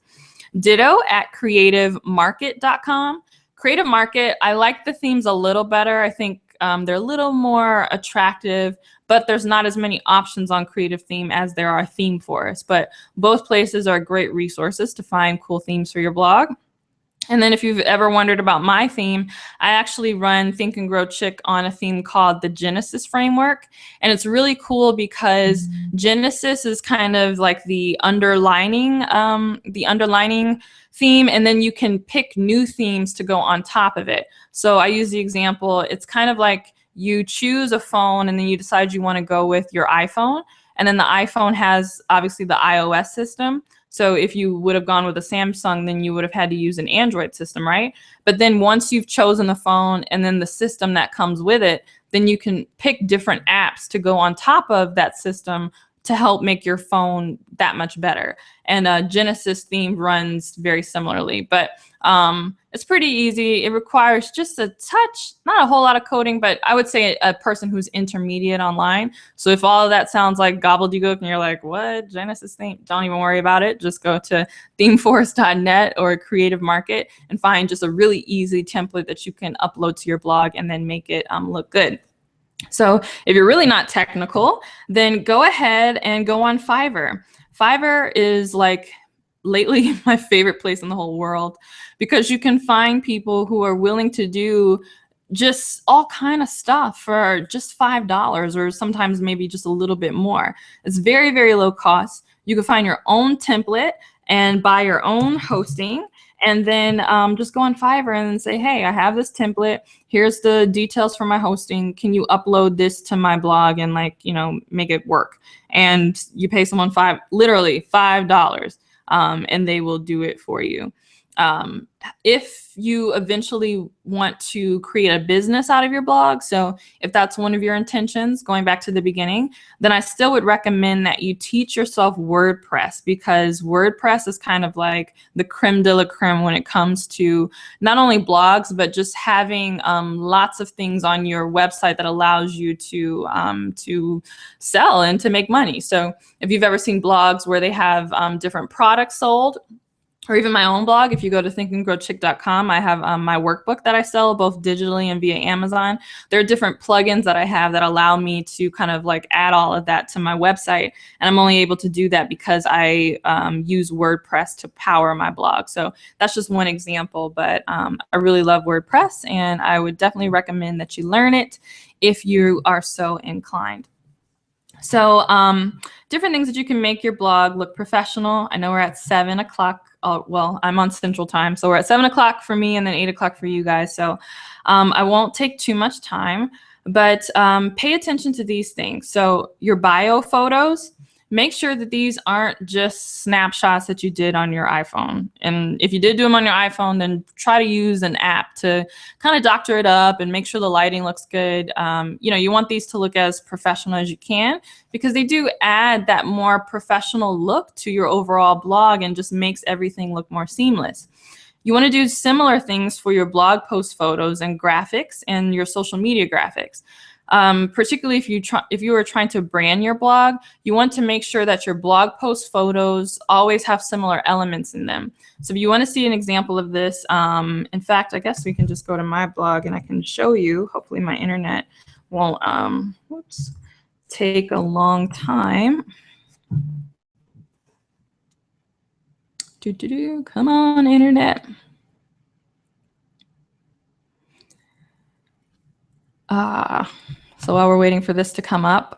Ditto at creativemarket.com. Creative Market, I like the themes a little better. I think they're a little more attractive, but there's not as many options on Creative Theme as there are Theme Forests. But both places are great resources to find cool themes for your blog. And then if you've ever wondered about my theme, I actually run Think and Grow Chick on a theme called the Genesis Framework. And it's really cool because Genesis is kind of like the underlining theme, and then you can pick new themes to go on top of it. So I use the example, it's kind of like you choose a phone and then you decide you want to go with your iPhone. And then the iPhone has obviously the iOS system. So if you would have gone with a Samsung, then you would have had to use an Android system, right? But then once you've chosen the phone and then the system that comes with it, then you can pick different apps to go on top of that system to help make your phone that much better. And Genesis theme runs very similarly, but it's pretty easy. It requires just a touch, not a whole lot of coding, but I would say a person who's intermediate online. So if all of that sounds like gobbledygook and you're like, what, Genesis theme? Don't even worry about it. Just go to themeforest.net or Creative Market and find just a really easy template that you can upload to your blog and then make it look good. So if you're really not technical, then go ahead and go on Fiverr. Fiverr is like lately my favorite place in the whole world because you can find people who are willing to do just all kind of stuff for just $5 or sometimes maybe just a little bit more. It's very, very low cost. You can find your own template and buy your own hosting. And then just go on Fiverr and say, hey, I have this template. Here's the details for my hosting. Can you upload this to my blog and make it work? And you pay someone literally $5, and they will do it for you. If you eventually want to create a business out of your blog, so if that's one of your intentions, going back to the beginning, then I still would recommend that you teach yourself WordPress, because WordPress is kind of like the creme de la creme when it comes to not only blogs, but just having lots of things on your website that allows you to sell and to make money. So if you've ever seen blogs where they have different products sold, or even my own blog, if you go to thinkandgrowchick.com, I have my workbook that I sell both digitally and via Amazon. There are different plugins that I have that allow me to kind of like add all of that to my website. And I'm only able to do that because I use WordPress to power my blog. So that's just one example, but I really love WordPress and I would definitely recommend that you learn it if you are so inclined. So different things that you can make your blog look professional. I know we're at 7 o'clock. Well, I'm on Central Time, so we're at 7 o'clock for me and then 8 o'clock for you guys. So I won't take too much time, but pay attention to these things. So your bio photos, make sure that these aren't just snapshots that you did on your iPhone. And if you did do them on your iPhone, then try to use an app to kind of doctor it up and make sure the lighting looks good. You want these to look as professional as you can, because they do add that more professional look to your overall blog and just makes everything look more seamless. You want to do similar things for your blog post photos and graphics and your social media graphics. Particularly if you are trying to brand your blog, you want to make sure that your blog post photos always have similar elements in them. So if you want to see an example of this, in fact, I guess we can just go to my blog and I can show you. Hopefully my internet won't take a long time. Come on, internet. So while we're waiting for this to come up,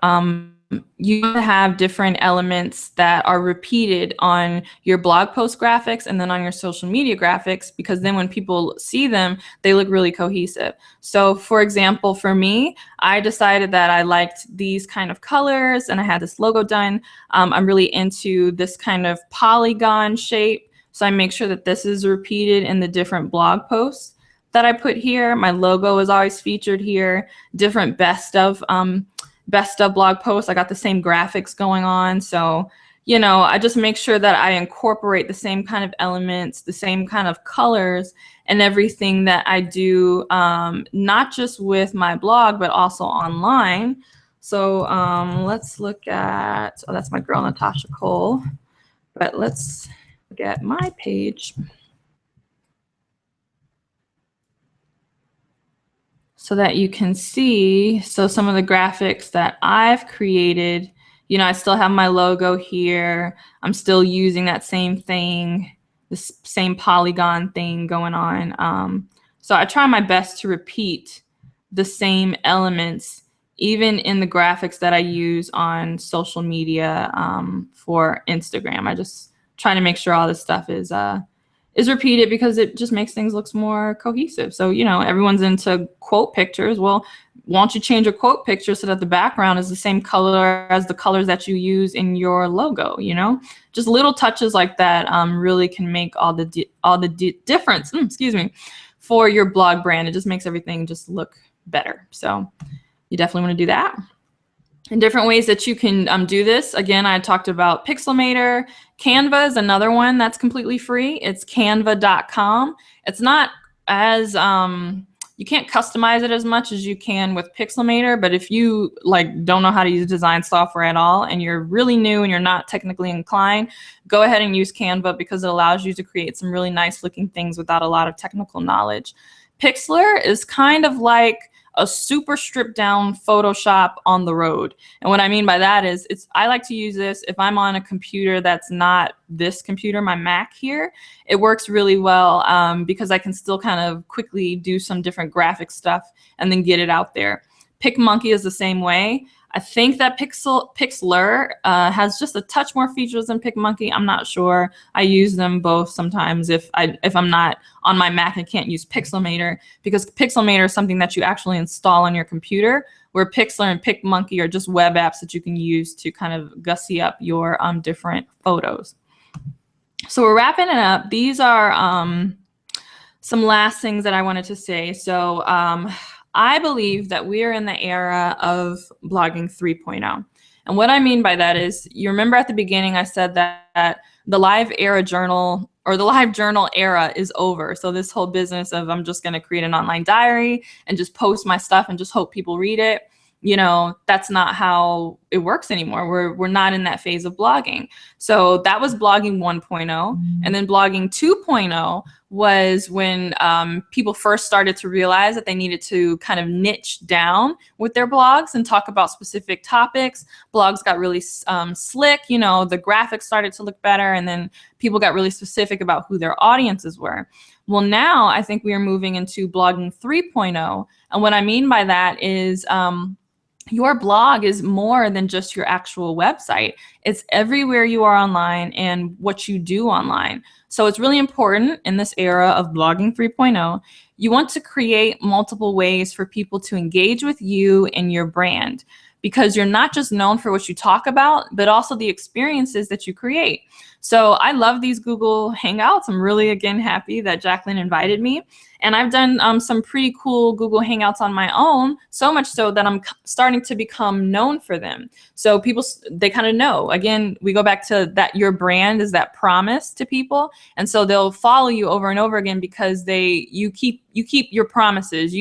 you have different elements that are repeated on your blog post graphics and then on your social media graphics, because then when people see them, they look really cohesive. So for example, for me, I decided that I liked these kind of colors and I had this logo done. I'm really into this kind of polygon shape. So I make sure that this is repeated in the different blog posts that I put here. My logo is always featured here. Different best of blog posts. I got the same graphics going on. So you know, I just make sure that I incorporate the same kind of elements, the same kind of colors and everything that I do, not just with my blog, but also online. So let's look at, oh, that's my girl, Natasha Cole. But let's look at my page. So that you can see, so some of the graphics that I've created, you know, I still have my logo here. I'm still using that same thing, this same polygon thing going on. So I try my best to repeat the same elements, even in the graphics that I use on social media for Instagram. I just try to make sure all this stuff is repeated because it just makes things look more cohesive. So, you know, everyone's into quote pictures. Well, why don't you change your quote picture so that the background is the same color as the colors that you use in your logo, you know? Just little touches like that really can make all the difference, excuse me, for your blog brand. It just makes everything just look better. So you definitely want to do that. And different ways that you can do this. Again, I talked about Pixelmator. Canva is another one that's completely free. It's canva.com. It's not as, you can't customize it as much as you can with Pixelmator, but if you like don't know how to use design software at all and you're really new and you're not technically inclined, go ahead and use Canva because it allows you to create some really nice looking things without a lot of technical knowledge. Pixlr is kind of like a super stripped down Photoshop on the road. And what I mean by that is I like to use this if I'm on a computer that's not this computer, my Mac here. It works really well because I can still kind of quickly do some different graphic stuff and then get it out there. PicMonkey is the same way. I think that Pixlr has just a touch more features than PicMonkey. I'm not sure. I use them both sometimes if I'm not on my Mac and can't use Pixelmator, because Pixelmator is something that you actually install on your computer, where Pixlr and PicMonkey are just web apps that you can use to kind of gussy up your different photos. So we're wrapping it up. These are some last things that I wanted to say. So I believe that we are in the era of blogging 3.0. And what I mean by that is, you remember at the beginning I said that the live era journal or the live journal era is over. So this whole business of I'm just going to create an online diary and just post my stuff and just hope people read it, you know, that's not how it works anymore. We're not in that phase of blogging. So that was blogging 1.0. And then blogging 2.0 was when people first started to realize that they needed to kind of niche down with their blogs and talk about specific topics. Blogs got really slick, you know, the graphics started to look better, and then people got really specific about who their audiences were. Well, now I think we are moving into blogging 3.0. And what I mean by that is your blog is more than just your actual website. It's everywhere you are online and what you do online. So it's really important in this era of blogging 3.0, you want to create multiple ways for people to engage with you and your brand, because you're not just known for what you talk about, but also the experiences that you create. So I love these Google Hangouts. I'm really, again, happy that Jacqueline invited me. And I've done some pretty cool Google Hangouts on my own, so much so that I'm starting to become known for them. So people, they kind of know. Again, we go back to that your brand is that promise to people. And so they'll follow you over and over again because you keep your promises.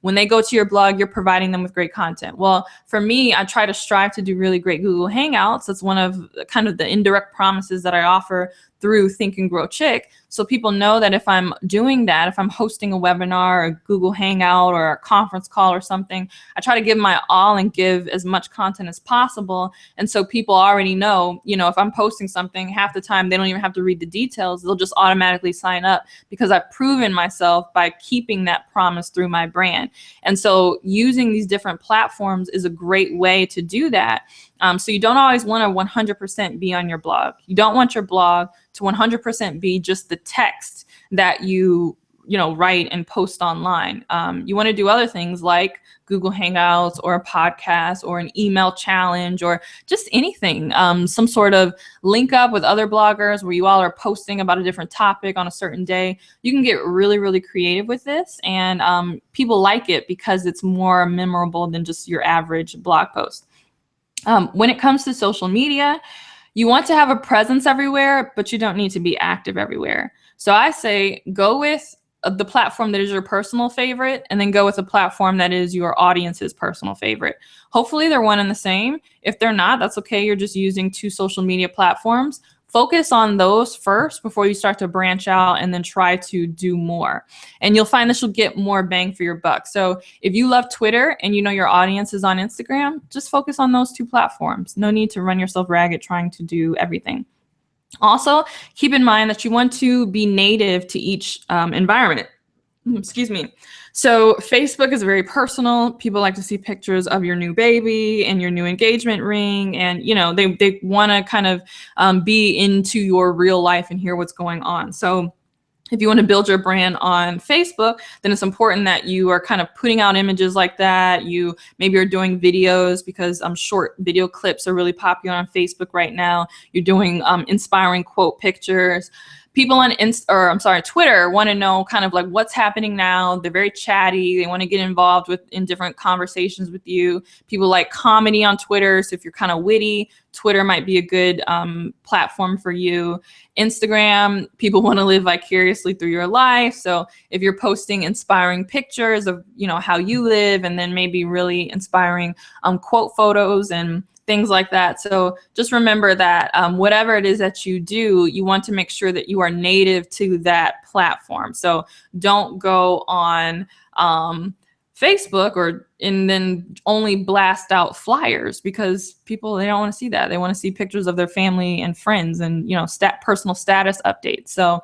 When they go to your blog, you're providing them with great content. Well, for me, I try to strive to do really great Google Hangouts. That's one of kind of the indirect promises that I offer through Think and Grow Chick. So people know that if I'm doing that, if I'm hosting a webinar or a Google Hangout or a conference call or something, I try to give my all and give as much content as possible. And so people already know, you know, if I'm posting something, half the time they don't even have to read the details. They'll just automatically sign up because I've proven myself by keeping that promise through my brand. And so using these different platforms is a great way to do that. So you don't always want to 100% be on your blog. You don't want your blog to 100% be just the text that you write and post online. You want to do other things like Google Hangouts or a podcast or an email challenge or just anything, some sort of link up with other bloggers where you all are posting about a different topic on a certain day. You can get really, really creative with this, and people like it because it's more memorable than just your average blog post. When it comes to social media, You want to have a presence everywhere, but you don't need to be active everywhere. So I say go with the platform that is your personal favorite, and then go with a platform that is your audience's personal favorite. Hopefully they're one and the same. If they're not, that's okay. You're just using two social media platforms. Focus on those first before you start to branch out and then try to do more. And you'll find that you'll get more bang for your buck. So if you love Twitter and you know your audience is on Instagram, just focus on those two platforms. No need to run yourself ragged trying to do everything. Also, keep in mind that you want to be native to each environment. Excuse me. So Facebook is very personal. People like to see pictures of your new baby and your new engagement ring. And, you know, they want to kind of be into your real life and hear what's going on. So if you want to build your brand on Facebook, then it's important that you are kind of putting out images like that. You maybe are doing videos, because short video clips are really popular on Facebook right now. You're doing inspiring quote pictures. People on Twitter want to know kind of like what's happening now. They're very chatty. They want to get involved in different conversations with you. People like comedy on Twitter. So if you're kind of witty, Twitter might be a good platform for you. Instagram, people want to live vicariously through your life. So if you're posting inspiring pictures of, you know, how you live, and then maybe really inspiring quote photos and things like that. So just remember that whatever it is that you do, you want to make sure that you are native to that platform. So don't go on Facebook and then only blast out flyers, because people, they don't want to see that. They want to see pictures of their family and friends and, you know, personal status updates. So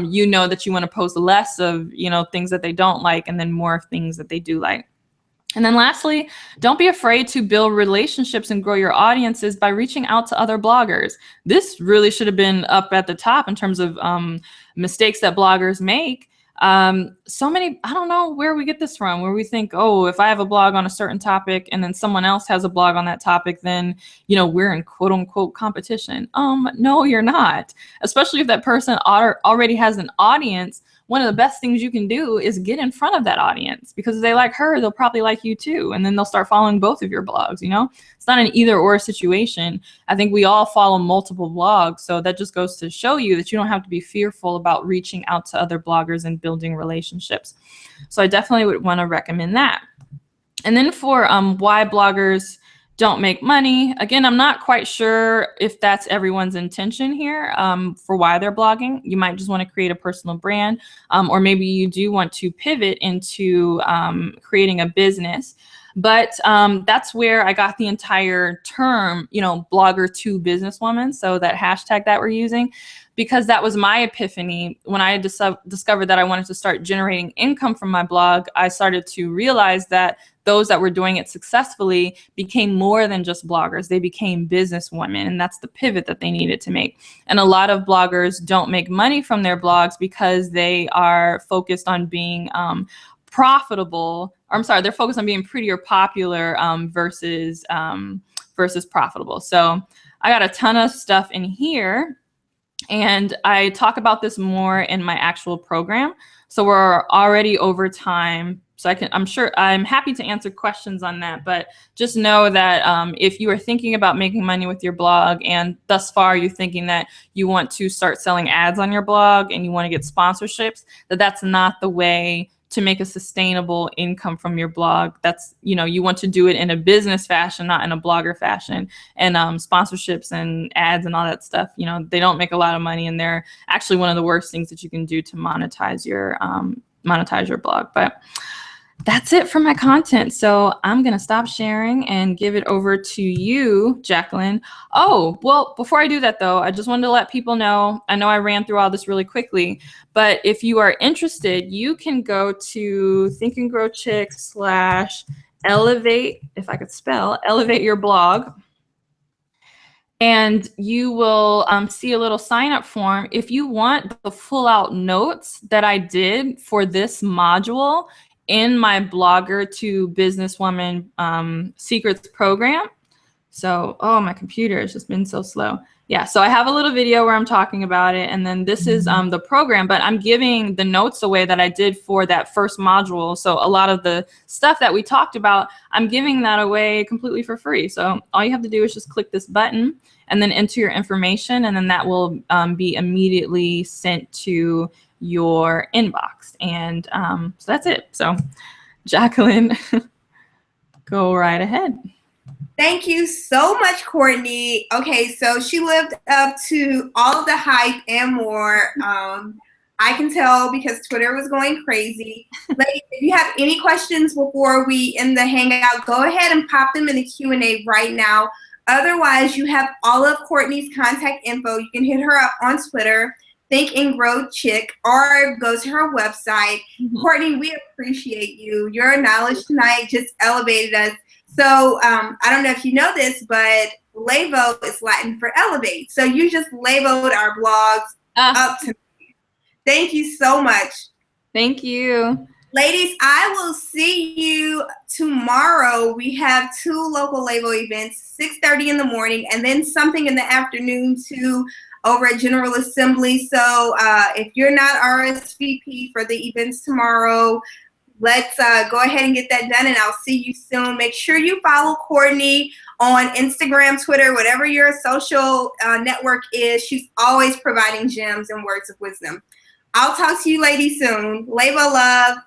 you know that you want to post less of, you know, things that they don't like, and then more of things that they do like. And then lastly, don't be afraid to build relationships and grow your audiences by reaching out to other bloggers. This really should have been up at the top in terms of mistakes that bloggers make. So many, I don't know where we get this from, where we think, oh, if I have a blog on a certain topic and then someone else has a blog on that topic, then, you know, we're in quote unquote competition. No, you're not. Especially if that person already has an audience. One of the best things you can do is get in front of that audience, because if they like her, they'll probably like you too. And then they'll start following both of your blogs, you know? It's not an either or situation. I think we all follow multiple blogs. So that just goes to show you that you don't have to be fearful about reaching out to other bloggers and building relationships. So I definitely would want to recommend that. And then for why bloggers don't make money. Again, I'm not quite sure if that's everyone's intention here for why they're blogging. You might just want to create a personal brand, or maybe you do want to pivot into creating a business. But that's where I got the entire term, you know, blogger to businesswoman. So that hashtag that we're using, because that was my epiphany when I discovered that I wanted to start generating income from my blog. I started to realize that those that were doing it successfully became more than just bloggers. They became businesswomen, and that's the pivot that they needed to make. And a lot of bloggers don't make money from their blogs because they are focused on being profitable. Or I'm sorry, they're focused on being pretty or popular versus profitable. So I got a ton of stuff in here, and I talk about this more in my actual program. So we're already over time. So I'm happy to answer questions on that, but just know that if you are thinking about making money with your blog, and thus far you're thinking that you want to start selling ads on your blog and you want to get sponsorships, that's not the way to make a sustainable income from your blog. That's, you know, you want to do it in a business fashion, not in a blogger fashion. And sponsorships and ads and all that stuff, you know, they don't make a lot of money, and they're actually one of the worst things that you can do to monetize your blog. But that's it for my content. So I'm going to stop sharing and give it over to you, Jacqueline. Oh, well, before I do that, though, I just wanted to let people know, I know I ran through all this really quickly, but if you are interested, you can go to Think and Grow Chick /elevate, if I could spell, elevate your blog. And you will see a little sign up form. If you want the full out notes that I did for this module in my Blogger to Businesswoman Secrets program. So, oh, my computer has just been so slow. Yeah, so I have a little video where I'm talking about it, and then this is the program, but I'm giving the notes away that I did for that first module. So a lot of the stuff that we talked about, I'm giving that away completely for free. So all you have to do is just click this button and then enter your information, and then that will be immediately sent to your inbox. And so that's it. So Jacqueline, go right ahead. Thank you so much, Courtney. Okay, so she lived up to all of the hype and more. I can tell because Twitter was going crazy. Ladies, if you have any questions before we end the hangout, go ahead and pop them in the Q&A right now. Otherwise, you have all of Courtney's contact info. You can hit her up on Twitter, Think and Grow Chick, or go to her website. Courtney, we appreciate you. Your knowledge tonight just elevated us. So I don't know if you know this, but Levo is Latin for elevate. So you just Levoed our blogs up to me. Thank you so much. Thank you. Ladies, I will see you tomorrow. We have 2 local Levo events, 6:30 in the morning, and then something in the afternoon too over at General Assembly. So if you're not RSVP for the events tomorrow, let's go ahead and get that done, and I'll see you soon. Make sure you follow Courtney on Instagram, Twitter, whatever your social network is. She's always providing gems and words of wisdom. I'll talk to you ladies soon. Levo love.